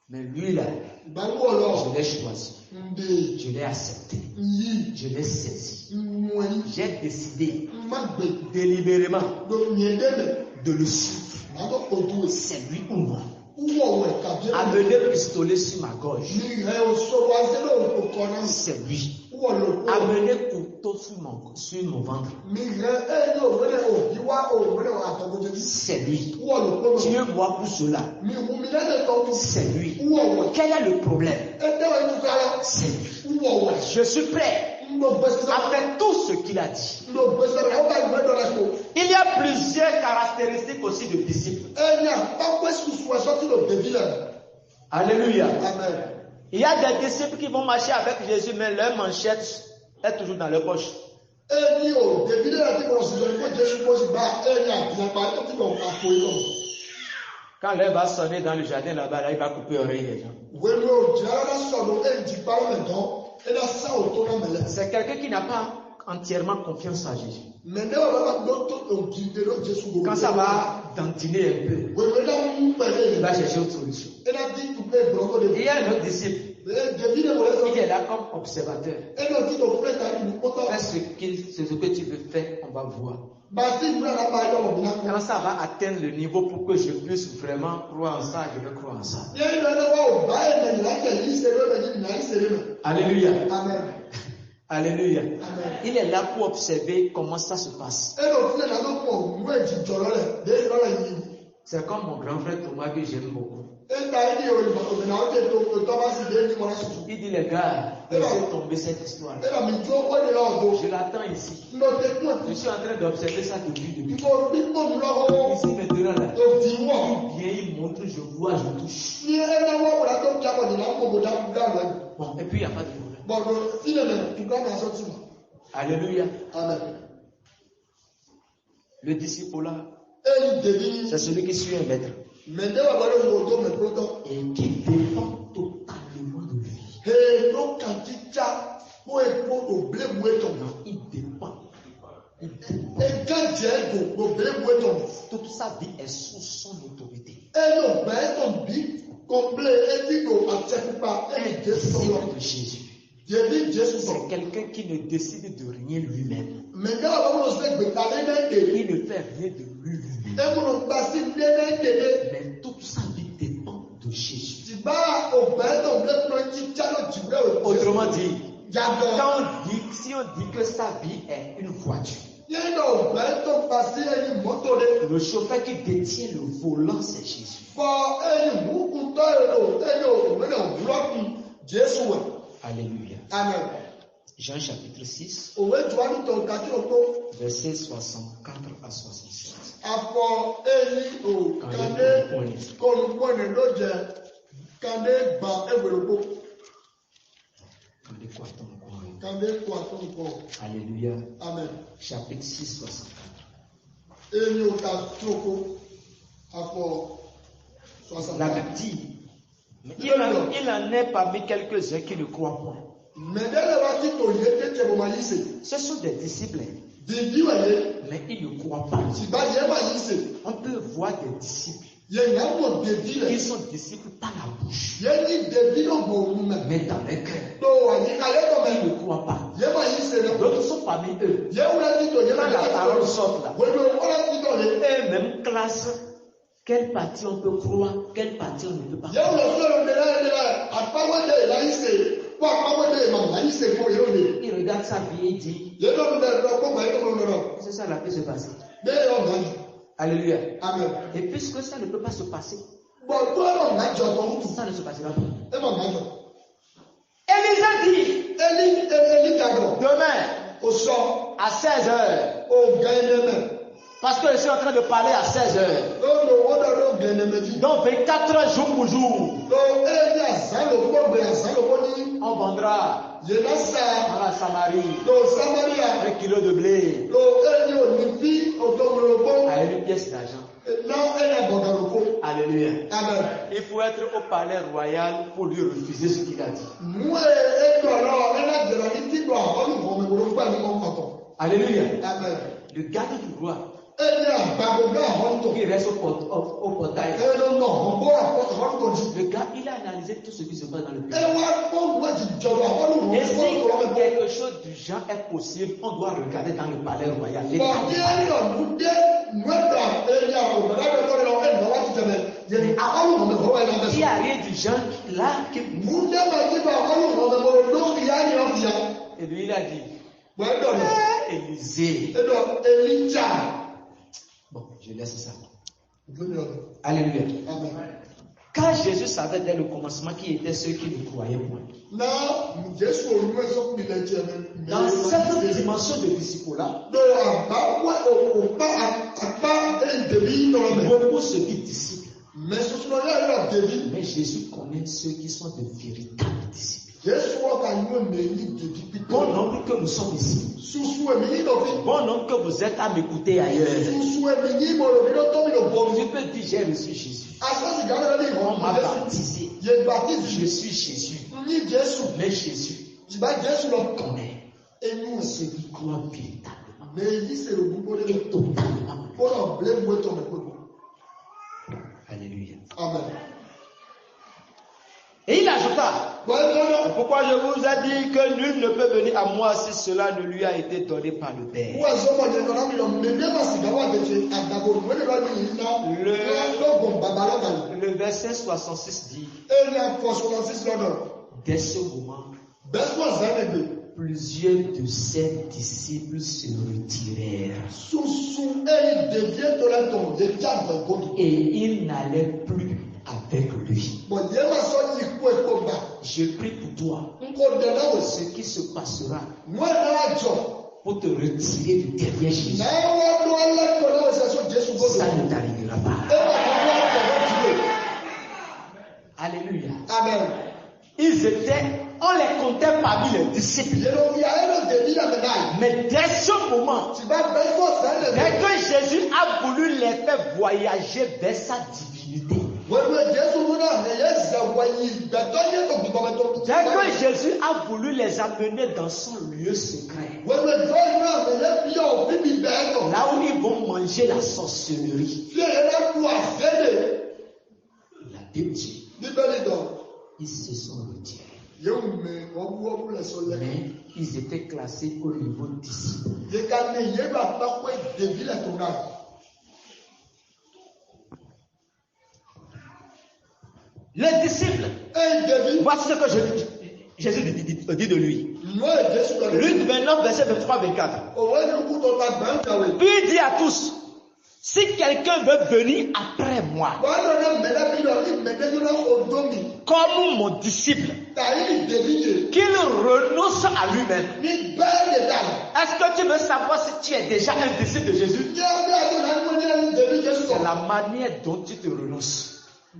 Mais lui là, je l'ai choisi. Je l'ai accepté. Je l'ai saisi. J'ai décidé délibérément de le suivre. C'est lui ou moi. Amener le pistolet sur ma gorge. C'est lui. Amener couteau sur mon ventre. C'est lui. Tuez-moi pour cela. C'est lui. Quel est le problème? C'est lui. Je suis prêt. Après tout ce qu'il a dit, il y a plusieurs caractéristiques aussi de disciples. Alléluia. Amen. Il y a des disciples qui vont marcher avec Jésus, mais leur manchette est toujours dans leur poche. Quand l'heure va sonner dans le jardin là-bas, là, il va couper l'oreille des gens. C'est quelqu'un qui n'a pas entièrement confiance en Jésus. Quand ça va dantiner un peu, il va chercher autre solution. Il y a un autre disciple. Il est là comme observateur. Fais ce que tu veux faire, on va voir. Quand ça va atteindre le niveau pour que je puisse vraiment croire en ça, je vais croire en ça. Alléluia. Amen. Alléluia. Amen. Il est là pour observer comment ça se passe. C'est comme mon grand frère Thomas que j'aime beaucoup. Il dit les gars, laissez tomber cette histoire. Je l'attends ici. Je suis en train d'observer ça depuis. Ici maintenant là. Il vient, il montre, je vois, je touche. Bon, et puis il n'y a pas de problème. Alléluia. Amen. Le disciple là, c'est celui qui suit un maître. Et qui dépend totalement de lui. Il dépend. Toute sa vie est sous son autorité. Un disciple de Jésus. C'est quelqu'un qui ne décide de rien lui-même. Il ne fait rien de lui-même. Mais toute sa vie dépend de Jésus. Autrement dit, si on dit que sa vie est une voiture, le chauffeur qui détient le volant, c'est Jésus. Alléluia. Amen. Jean chapitre 6, versets 64 à 67. Alléluia. Amen. Chapitre 6, 64. La Bible dit, il en est parmi quelques-uns qui ne croient point. Ce sont des disciples, mais ils ne croient pas. On peut voir des disciples. Ils sont disciples par la bouche, mais dans les cœurs, ils ne croient pas. D'autres sont parmi eux. Quand la parole sort là, eux-mêmes classent quelle partie on peut croire, quelle partie on ne peut pas croire. Il regarde sa vie et il dit, c'est ça là peut se passer. Alléluia. Amen. Et puisque ça ne peut pas se passer, ça ne se passera pas. Élisa dit, demain, à 16h, parce que je suis en train de parler à 16h, donc 24 jours pour jour, on vendra à la Samarie 1 kilo de blé à une pièce d'argent. Alléluia. Amen. Il faut être au palais royal pour lui refuser ce qu'il a dit. Alléluia. Amen. Le garde du roi, il reste au portail. Le gars, il a analysé tout ce qui se passe dans le pays. Et si quelque chose du genre est possible, on doit regarder dans le palais royal. Il n'y a rien du genre là qui... Et lui, il a dit, Élisée. Bon, je laisse ça. Alléluia. Amen. Quand Jésus savait dès le commencement qui étaient ceux qui ne croyaient point. Dans cette dimension de disciple-là, beaucoup se disent disciples. Mais Jésus connaît ceux qui sont de véritables disciples. Bon nombre que nous sommes ici. Bon nombre que vous êtes à m'écouter ailleurs. Je peux dire j'ai reçu Jésus. On m'a baptisé. Je suis Jésus. Mais Jésus connaît ceux qui croient véritablement et totalement. Alléluia. Amen. Et il ajouta, pourquoi je vous ai dit que nul ne peut venir à moi si cela ne lui a été donné par le Père. Le verset 66 dit, dès ce moment, plusieurs de ses disciples se retirèrent. Et ils n'allaient plus avec lui. Je prie pour toi. Ce qui se passera pour te retirer du derrière Jésus, ça ne t'arrivera pas. Alléluia. Amen. Ils étaient, on les comptait parmi les disciples. Mais dès ce moment, dès que Jésus a voulu les faire voyager vers sa divinité, dès que Jésus a voulu les amener dans son lieu secret, là où ils vont manger la sorcellerie, la Bible dit, ils se sont retirés. Mais ils étaient classés au niveau disciple. Les disciples, voici ce que Jésus dit de lui. Luc 29, verset 23-24. Puis il dit à tous, si quelqu'un veut venir après moi, comme mon disciple, qu'il renonce à lui-même. Est-ce que tu veux savoir si tu es déjà un disciple de Jésus? C'est la manière dont tu te renonces.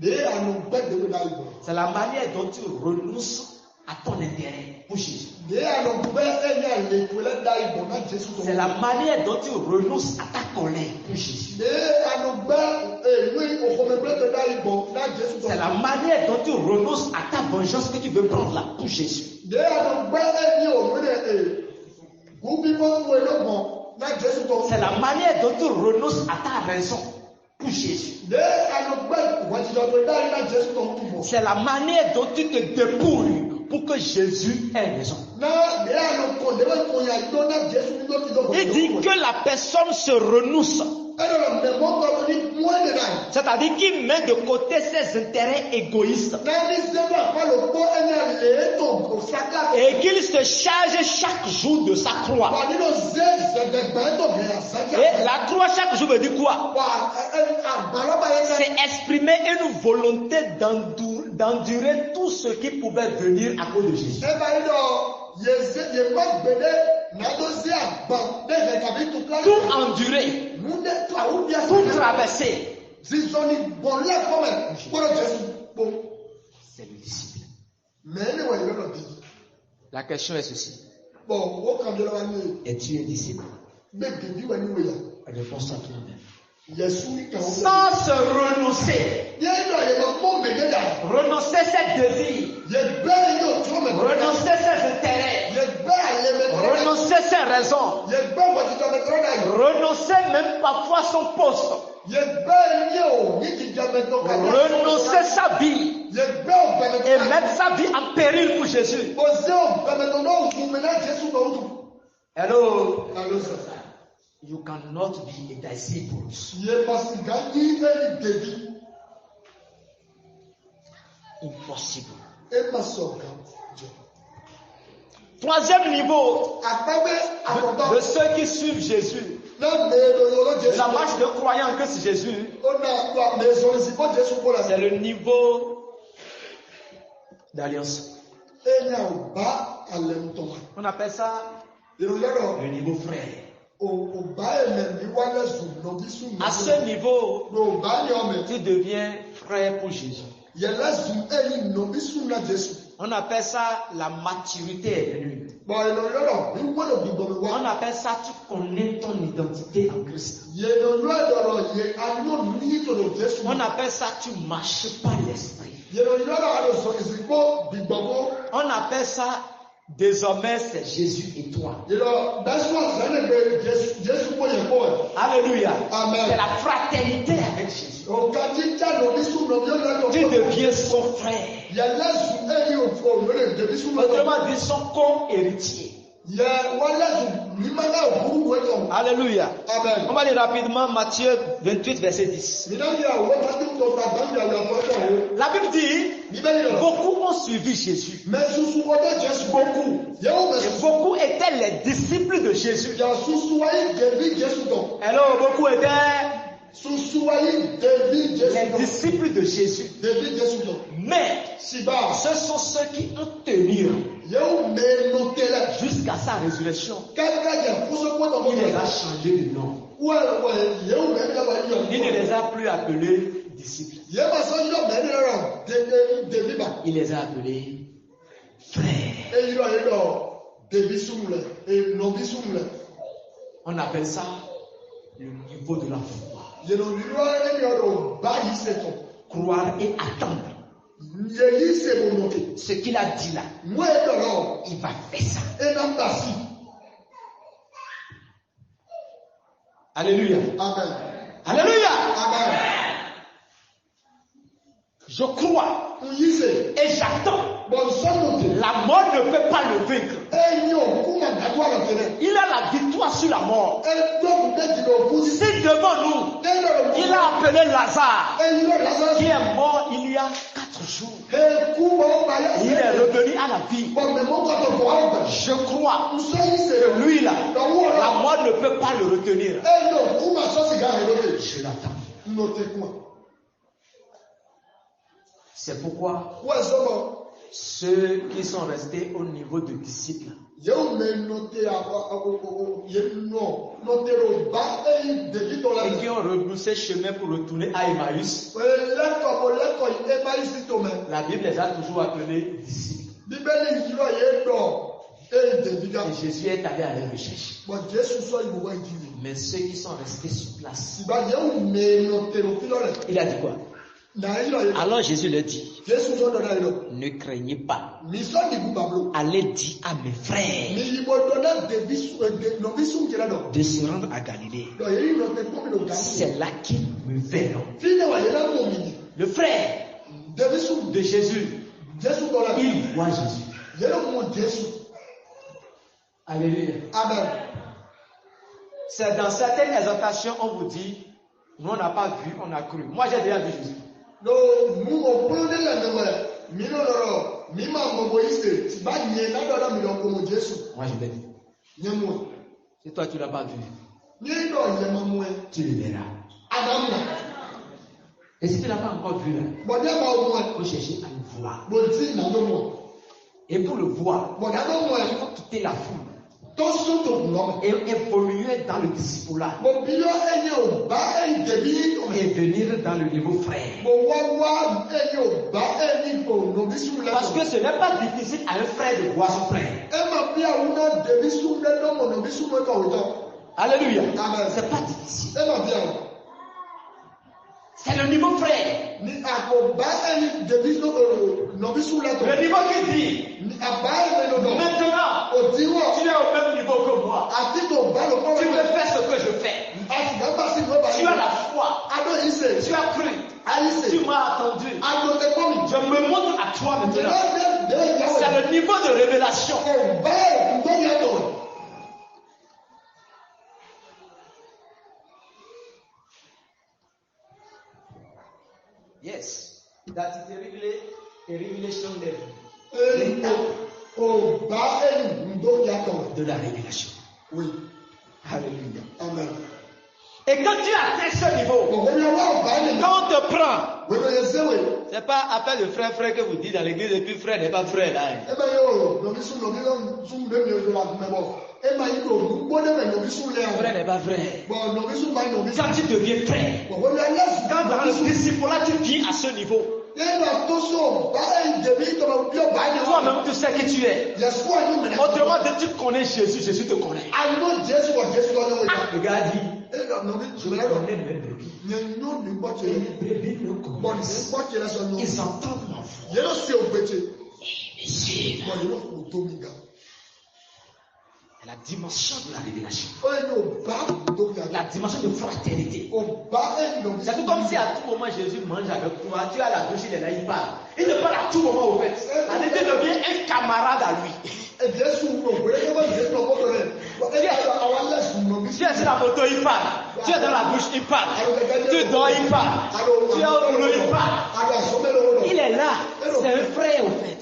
C'est la manière dont tu renonces à ton intérêt pour Jésus. C'est la manière dont tu renonces à ta colère pour Jésus. C'est la manière dont tu renonces à ta vengeance que tu veux prendre là pour Jésus. C'est la manière dont tu renonces à ta raison pour Jésus. C'est la manière dont tu te dépouilles pour que Jésus ait raison. Il dit que la personne se renonce. C'est-à-dire qu'il met de côté ses intérêts égoïstes et qu'il se charge chaque jour de sa croix. Et la croix chaque jour veut dire quoi? C'est exprimer une volonté d'endurer tout ce qui pouvait venir à cause de Jésus. Tout endurer, tout traverser. C'est le disciple. La question est ceci. Es-tu un disciple? Réponds à toi-même. Sans se renoncer. Renoncer ses désirs. Renoncer ses intérêts. Renoncer ses raisons. Renoncer même parfois son poste. Renoncer sa vie. Et mettre sa vie en péril pour Jésus. Hello. You cannot be a disciple. Impossible. Troisième niveau de ceux qui suivent Jésus. La marche de croyants que c'est Jésus. C'est le niveau d'alliance. On appelle ça le niveau frère. À ce niveau, tu deviens frère pour Jésus. On appelle ça la maturité est venue. On appelle ça tu connais ton identité en Christ. On appelle ça tu marches par l'esprit. On appelle ça désormais c'est Jésus et toi. Alléluia. C'est la fraternité avec Jésus. Tu deviens son frère. Autrement dit son co-héritier. Alléluia. Amen. On va lire rapidement Matthieu 28 verset 10. La Bible dit beaucoup ont suivi Jésus. Beaucoup. Et beaucoup étaient les disciples de Jésus. Alors beaucoup étaient les disciples de Jésus. Mais ce sont ceux qui ont tenu jusqu'à sa résurrection. Il les a changés de nom. Il ne les a plus appelés disciples. Il les a appelés frères. On appelle ça le niveau de la foi. Croire et attendre. Ce qu'il a dit là, il va faire ça. Alléluia. Amen. Alléluia. Amen. Je crois et j'attends. La mort ne peut pas le vaincre. Il a la victoire sur la mort. C'est devant nous. Il a appelé Lazare qui est mort il y a 4 jours. Il est revenu à la vie. Je crois que lui là, la mort ne peut pas le retenir. Je l'attends. C'est pourquoi ceux qui sont restés au niveau de disciples et qui ont rebroussé chemin pour retourner à Emmaüs, La Bible les a toujours appelés disciples. Et Jésus est allé à leur recherche. Mais ceux qui sont restés sur place, il a dit quoi? Alors Jésus leur dit, ne craignez pas, allez dire à mes frères de se rendre à Galilée. C'est là qu'ils me verront. Le frère de Jésus, il voit Jésus. Alléluia. Amen. C'est dans certaines exhortations, on vous dit, nous on n'a pas vu, on a cru. Moi j'ai déjà vu Jésus. Moi je l'ai vu. Si toi tu ne l'as pas vu, tu le verras. Et si tu ne l'as pas encore vu, il faut chercher à le voir. Et pour le voir, il faut quitter la foule et évoluer dans le discipulat et venir dans le niveau frère. Parce que ce n'est pas difficile à un frère de voir son frère. Alléluia. C'est pas difficile. C'est le niveau frère. Le niveau qui dit maintenant tu es au même niveau que moi. Tu peux faire ce que je fais. Tu as la foi. Tu as cru. Tu m'as attendu. Je me montre à toi maintenant. C'est le niveau de révélation. Yes, that is a revelation level. De la révélation. Oui. Alléluia. Amen. Et quand tu atteins ce niveau, quand on te prend, c'est pas appel de frère que vous dites dans l'église et puis frère n'est pas frère là. Frère n'est pas frère. Quand tu deviens frère, quand dans le discipulat tu viens à ce niveau, toi-même tu sais qui tu es. Autrement, dès que tu connais Jésus, Jésus te connaît. Regarde, je connais mes brebis. Et les brebis me connaissent. Ils entendent ma voix. Ils me suivent. La dimension de la révélation. La dimension de fraternité. C'est tout comme si à tout moment Jésus mange avec toi, tu as la bouche, il est là, il parle. Il te parle à tout moment au fait. La vérité devient un camarade à lui. Tu es sur la moto, il parle. Tu es dans la bouche, il parle. Tu dors, il parle. Tu es au boulot, il parle. Il est là. C'est un frère au fait.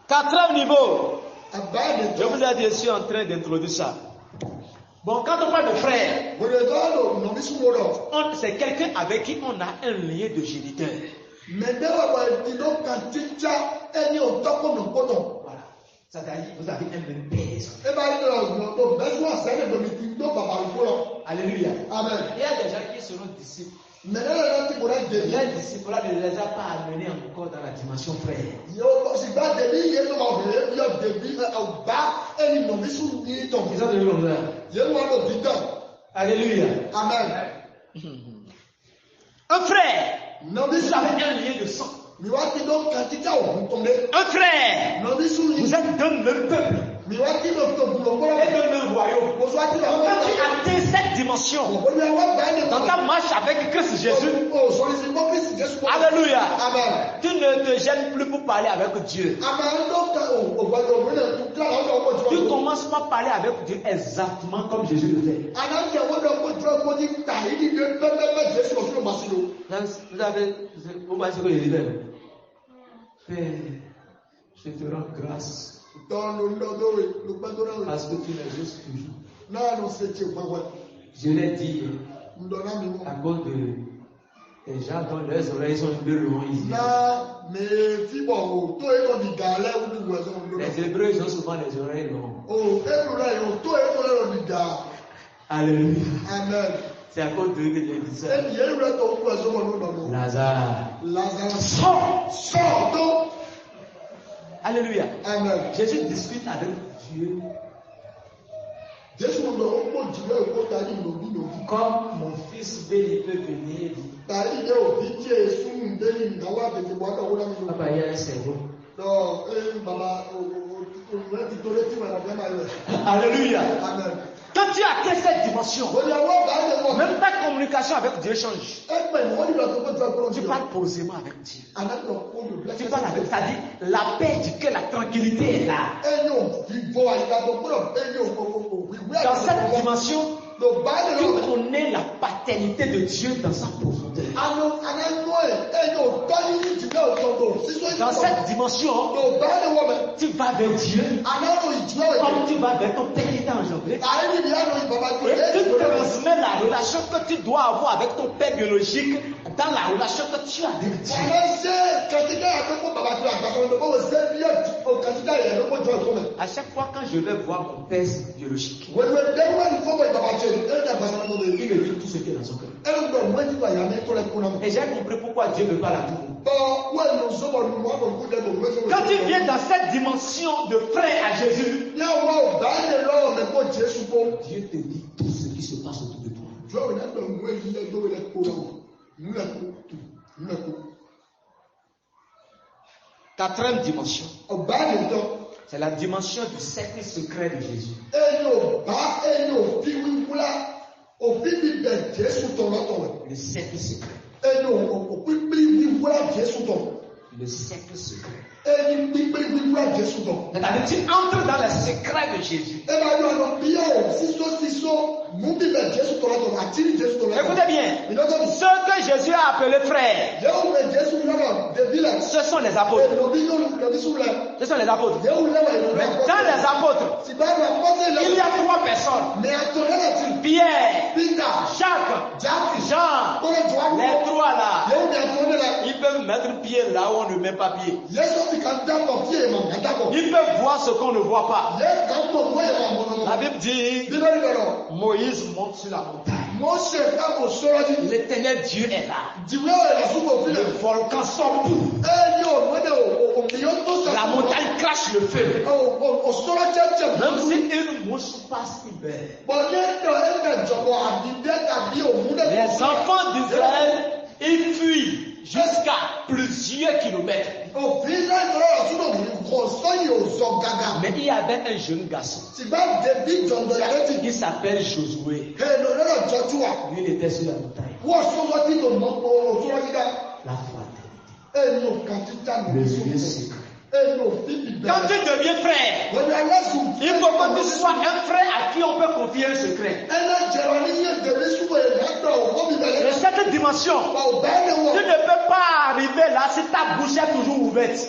Quatrième niveau. Je vous ai dit, je suis en train d'introduire ça. Bon, quand on parle de frère, c'est quelqu'un avec qui on a un lien de géniteur. Voilà. C'est-à-dire, vous avez un même père. Alléluia. Amen. Il y a des gens qui seront disciples. Les disciples ne les a pas amenés encore dans la dimension frère. Ils ont devenu l'honneur. Alléluia. Amen. Un frère, vous avez un lien de sang. Un frère, vous êtes d'un même peuple. Et d'un même royaume. Quand tu atteins cette dimension, dans ta marche avec Christ Jésus, alléluia, tu ne te gênes plus pour parler avec Dieu. Tu commences par parler avec Dieu exactement comme Jésus le fait. Vous avez ce que je disais. Père, je te rends grâce. Parce que tu m'as juste toujours. Je l'ai dit à cause de des gens dont les oreilles sont un peu loin. Les Hébreux ils ont souvent les oreilles longues. Alléluia. Amen. C'est à cause de lui que j'ai dit ça. Lazare, sors. Alléluia. Amen. Jésus discute avec Dieu. Comme mon fils béni peut venir. Papa, il y a un cerveau. Alléluia. Amen. Quand tu atteins cette dimension, même ta communication avec Dieu change. Tu parles posément avec Dieu. Tu parles avec, c'est-à-dire la paix du cœur, la tranquillité est là. Dans cette dimension, tu connais la paternité de Dieu dans sa profondeur. Dans cette dimension, tu vas vers Dieu comme tu vas vers ton Père qui t'a engendré. Et tu transmets la relation que tu dois avoir avec ton Père biologique dans la relation que tu as avec Dieu. À chaque fois quand je vais voir mon Père biologique, il me dit tout ce qui est dans son cœur. Et j'ai compris pourquoi Dieu me parle à tout. Quand tu viens dans cette dimension de frère à Jésus, Dieu te dit tout ce qui se passe autour de toi. Quatrième dimension, c'est la dimension du cercle secret de Jésus. Le cercle secret. Le cercle secret. C'est-à-dire tu entres dans le secret de Jésus. Écoutez bien, ceux que Jésus a appelés frères, ce sont les apôtres. Ce sont les apôtres. Mais dans les apôtres, il y a trois personnes. Pierre, Jacques, Jean. Les trois là, ils peuvent mettre pied là où on ne met pas pied. Ils peuvent voir ce qu'on ne voit pas. La Bible dit, Moïse monte sur la montagne. L'éternel Dieu est là. Le volcan sort tout. La montagne crache le feu. Même si une mouche passe, il meurt. Les enfants d'Israël, ils fuient jusqu'à plusieurs kilomètres. Mais il y avait un jeune garçon. Il s'appelle Josué. Lui, il était sur la montagne. La fraternité. Le lieu secret. Quand tu deviens frère, il faut que tu sois un frère à qui on peut confier un secret. Et cette dimension, tu ne peux pas arriver là si ta bouche est toujours ouverte.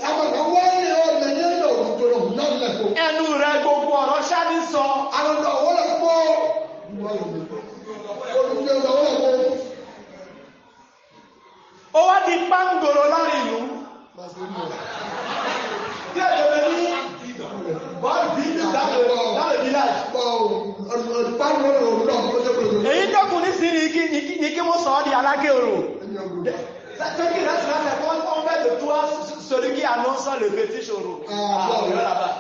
Et nous regardons chaque son. On va dire Pangolo Lariou. Tu es devenu bon vide dans le village. Et il t'a connu si il m'a sorti à la gueule. Ce qui reste là, c'est qu'on fait de toi celui qui annonce le petit choro. Là-bas.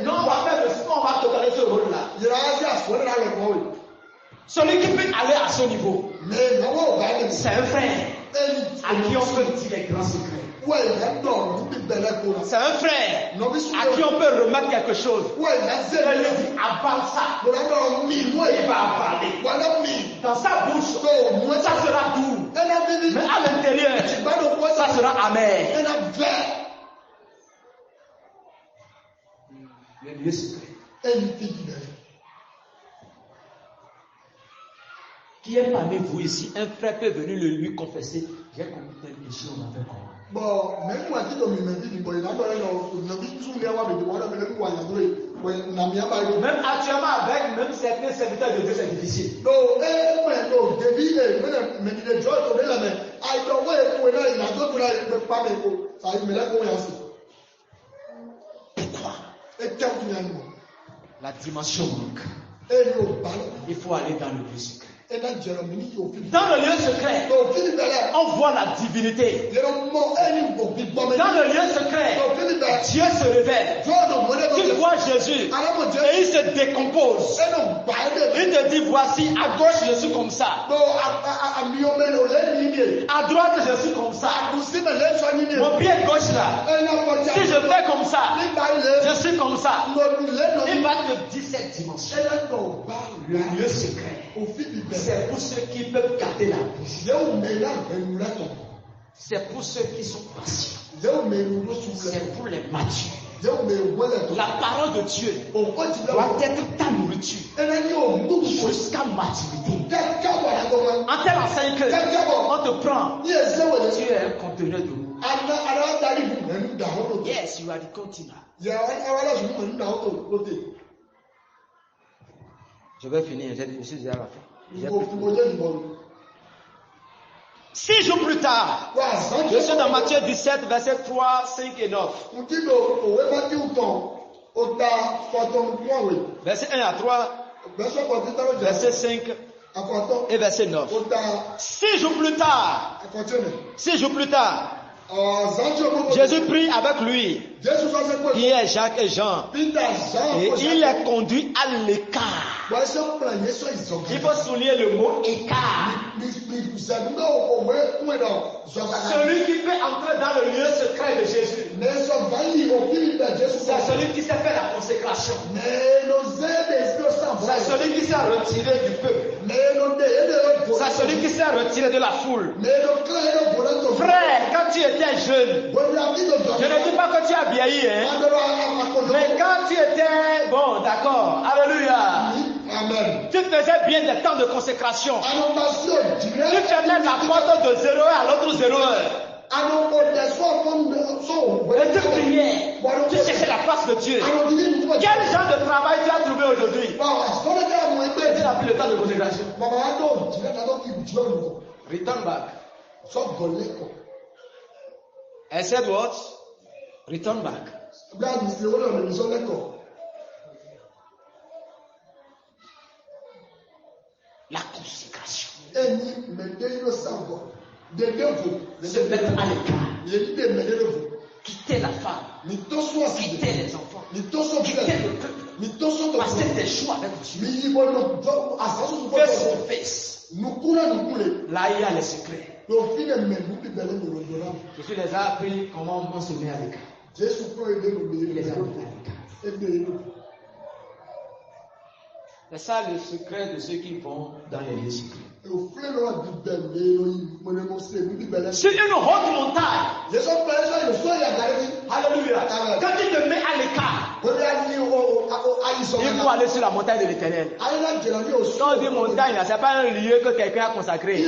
Non, on va faire de ce qu'on va te donner ce rôle-là. Celui qui peut aller à ce niveau, c'est un frère à qui on peut dire les grands secrets. C'est un frère à qui on peut remettre quelque chose. On lui dit avance ça. Il va avaler. Dans sa bouche, ça sera doux. Mais à l'intérieur, ça sera amer. Le lieu secret. Qui est parmi vous ici, un frère peut venir lui confesser, j'ai commis tel péché, on m'a fait quoi? Même actuellement avec même certains serviteurs de Dieu, c'est difficile. Pourquoi? La dimension manque. il faut aller dans le lieu secret. Dans le lieu secret, on voit la divinité. Dans le lieu secret, Dieu se révèle. Tu vois Jésus et il se décompose. Il te dit, voici, à gauche je suis comme ça. À droite je suis comme ça. Mon pied gauche là, si je fais comme ça, je suis comme ça. Il va te dire cette dimension. Le lieu secret. C'est pour ceux qui peuvent garder la vie. C'est pour ceux qui sont patients. C'est pour les matures. La parole de Dieu doit être ta nourriture jusqu'à maturité. En tel enseigne que on te prend. Tu es un conteneur d'eau. Yes, you are the container. Je vais finir, je suis déjà à la fin. 6 jours plus tard, je suis dans Matthieu 17, versets 3, 5 et 9. Verset 1 à 3, verset 5 et verset 9. 6 jours plus tard, Jésus prie avec lui, Pierre, Jacques et Jean, et il les conduit à l'écart. Il faut souligner le mot écart. Celui qui peut entrer dans le lieu secret de Jésus, c'est celui qui s'est fait la consécration. C'est celui qui s'est retiré du peuple. C'est celui qui s'est retiré de la foule. Frère, quand tu étais jeune, je ne dis pas que tu as vieilli, hein? Mais quand tu étais bon, d'accord, alléluia. Amen. Tu faisais bien des temps de consécration. Tu fermais la porte de 0 heure à l'autre 0 heure. Et tu priais. Tu cherchais la face de Dieu. Quel genre de travail tu as trouvé aujourd'hui? Tu n'as plus le temps de consécration. Return back. I said what? Return back. La consécration. Se mettre à l'écart. Quitter la femme. Quitter les enfants. Quitter le peuple. Passer tes choix avec Dieu. Face to face. Là, il y a les secrets. Jésus les a appris comment on se met à l'écart. Il les a mis à l'écart. C'est ça le secret de ceux qui vont dans les lieux secrets. Sur une haute montagne, alléluia, quand tu te mets à l'écart, il faut aller sur la montagne de l'Éternel. Quand on dit montagne, ce n'est pas un lieu que quelqu'un a consacré.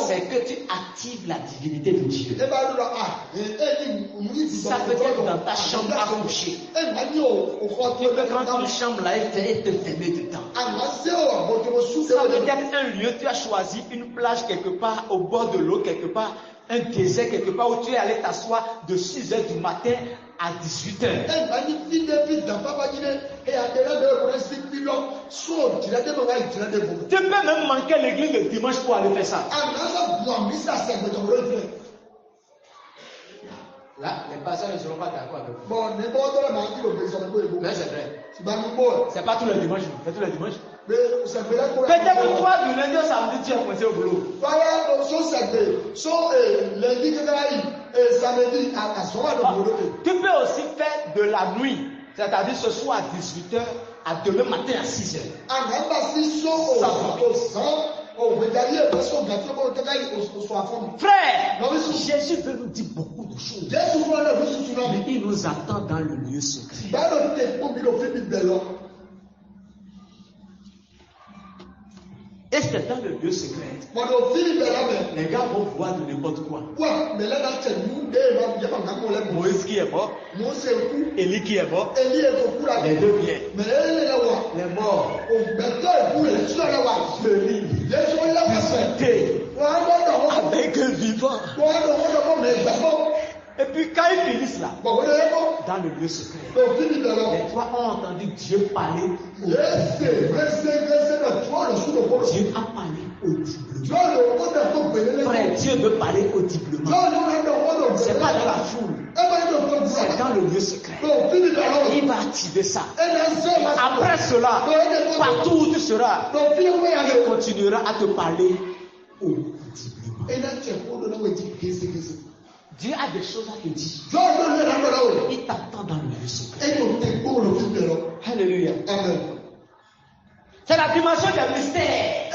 C'est que tu actives la divinité de Dieu. Ça peut être dans ta chambre à coucher. Quand une chambre là est te fermer dedans. Ça peut être un lieu, tu as choisi une plage quelque part, au bord de l'eau quelque part, un désert quelque part où tu es allé t'asseoir de 6h du matin à 18h. Tu peux même manquer l'église le dimanche pour aller faire ça. Là, les pasteurs ne seront pas d'accord avec vous. Mais c'est vrai. C'est pas tous les dimanches. C'est tous les dimanches. Peut-être toi, du lundi au samedi, tu es coincé au boulot. Tu peux aussi faire de la nuit. C'est-à-dire ce soir à 18h, à demain matin à 6h. Frère, Jésus veut nous dire beaucoup de choses. Mais il nous attend dans le lieu secret. Et c'est dans le lieu secret. Les gars vont voir de n'importe quoi. Moïse qui est mort. Élie qui est mort. Les deux viennent. Les morts. Le lit. Discuter avec un vivant. Et puis quand ils finissent là, dans le lieu secret. Les trois ont entendu Dieu parler. Dieu a parlé audiblement. Frère, Dieu veut parler audiblement. C'est pas dans la foule. C'est dans le lieu secret. Il va activer ça. Après cela, partout où tu seras, il continuera à te parler audiblement. Dieu a des choses à te dire. Il t'attend dans le lieu secret. Alléluia. Amen. C'est la dimension du mystère.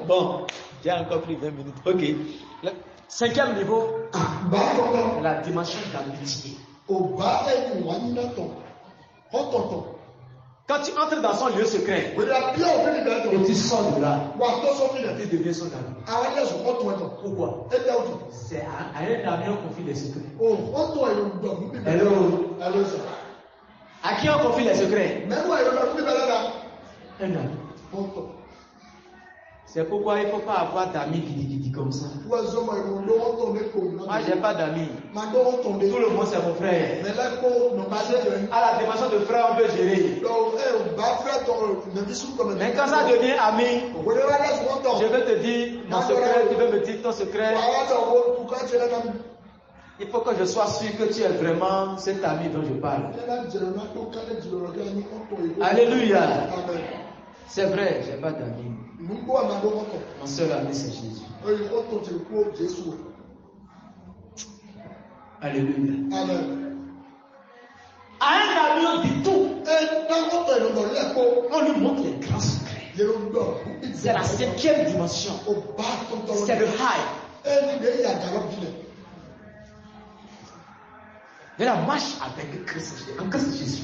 Bon, j'ai encore pris 20 minutes. Ok. Le 5e niveau, la dimension d'amitié. Quand tu entres dans son lieu secret, et tu sors de là, tu deviens son ami. Pourquoi? C'est à un ami on confie les secrets. Hello. À qui on confie les secrets? Un ami. C'est pourquoi il ne faut pas avoir d'amis qui comme ça. Moi, je n'ai pas d'amis. Tout le monde, c'est mon frère. À la dimension de frère, on peut gérer. Mais quand ça devient ami, je vais te dire mon secret, tu veux me dire ton secret. Il faut que je sois sûr que tu es vraiment cet ami dont je parle. Alléluia. C'est vrai, je n'ai pas d'amis. Mon seul ami, c'est Jésus. Alléluia. Amen. À un ami, on dit tout. On lui montre les grands secrets. C'est la 5e dimension. C'est le high. De la marche avec Christ Jésus.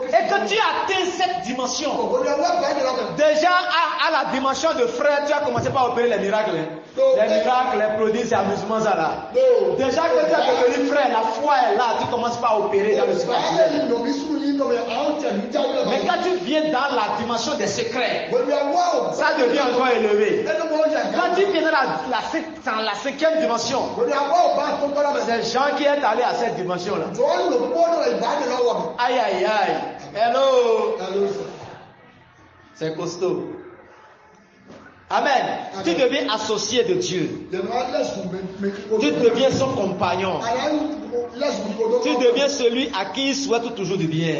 Et que tu atteins cette dimension, déjà à la dimension de frère, tu as commencé par opérer les miracles. Les miracles, les prodiges, les amusements, ça là. Déjà que tu as devenu frère, la foi est là, tu commences par opérer dans le spirituel. Mais quand tu viens dans la dimension des secrets, ça devient encore élevé. Quand tu viens dans la 5e dimension, c'est Jean qui est allé à cette dimension-là. Aïe, aïe, aïe. Hello. C'est costaud. Amen. Tu deviens associé de Dieu. Tu deviens son compagnon. Tu deviens celui à qui il souhaite toujours du bien.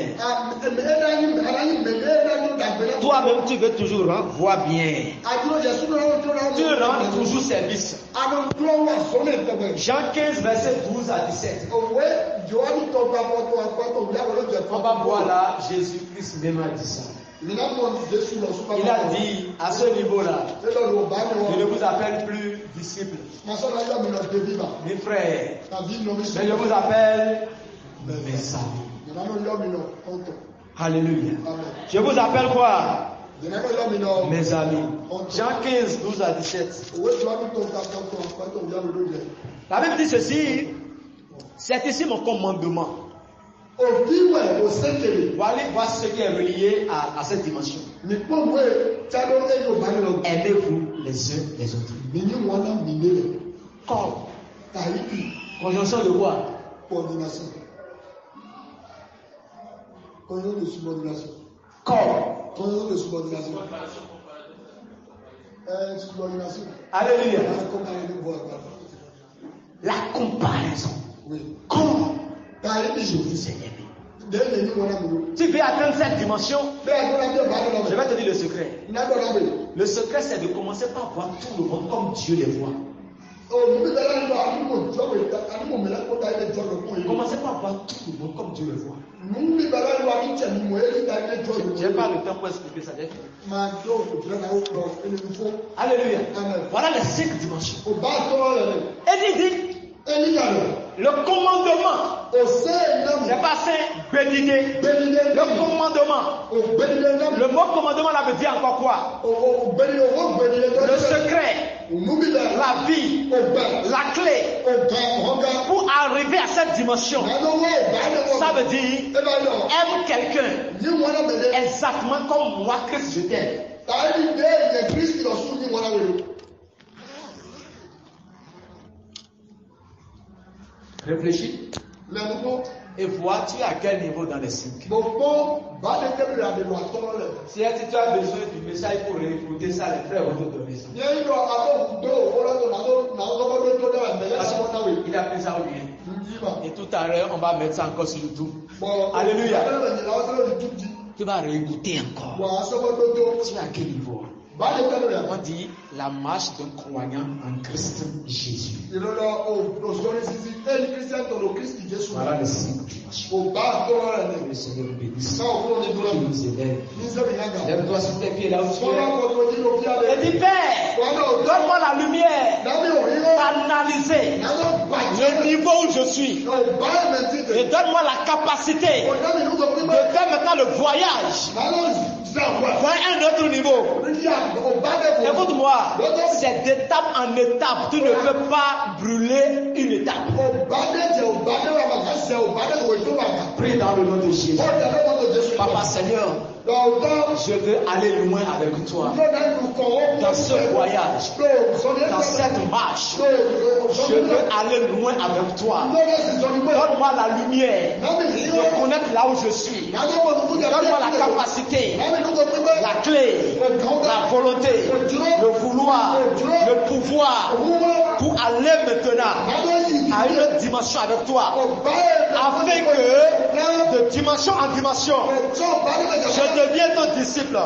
Toi-même, tu veux toujours voir bien. Tu rends toujours service. Jean 15, verset 12 à 17. On va voir là, Jésus-Christ même a dit ça. Il a dit à ce niveau-là, je ne vous appelle plus disciples, mes frères, mais je vous appelle mes amis. Alléluia. Je vous appelle quoi? Mes amis. Jean 15, 12 à 17. La Bible dit ceci, c'est ici mon commandement. Voilà ce qui est relié à cette dimension. Aimez-vous les uns les autres. Comme. Conjonction de quoi? Coordination. Conjonction de subordination. Comme. Conjonction de subordination. Subordination. Alléluia. La comparaison. Oui. Comme. Je vous ai aimé. Tu veux atteindre cette dimension? Je vais te dire le secret. Le secret, c'est de commencer par voir tout le monde comme Dieu les voit. Commencez par voir tout le monde comme Dieu le voit. Je n'ai pas le temps pour expliquer ça. Alléluia. Voilà les 5 dimensions. Et il dit le commandement, c'est pas c'est bénigner. Le commandement, le mot commandement là veut dire encore quoi? Le secret, la vie, la clé pour arriver à cette dimension. Ça veut dire aime quelqu'un exactement comme moi Christ je t'aime. Réfléchis. Et vois, tu es à quel niveau dans les 5. Si tu as besoin du message pour réécouter ça, les frères vont te donner ça. Il a pris ça au bien. Et tout à l'heure, on va mettre ça encore sur YouTube. Alléluia. Tu vas réécouter encore. Tu es à quel niveau? On dit la marche d'un croyant en Christ Jésus. Voilà le signe. Le Seigneur nous bénisse. Il nous élève. Lève-toi sur tes pieds là où tu es. Et dis, Père, donne-moi la lumière. Analyser le niveau où je suis. Et donne-moi la capacité de faire maintenant le voyage vers un autre niveau. Écoute-moi, c'est d'étape en étape. Tu ne peux pas brûler une étape. Prie dans le nom de Jésus. Papa Seigneur, je veux aller loin avec toi. Dans ce voyage, dans cette marche, je veux aller loin avec toi. Donne-moi la lumière de connaître là où je suis. Donne-moi la capacité, la clé, la volonté, le vouloir, le pouvoir pour aller maintenant à une autre dimension avec toi. Afin que de dimension en dimension, je deviens ton disciple.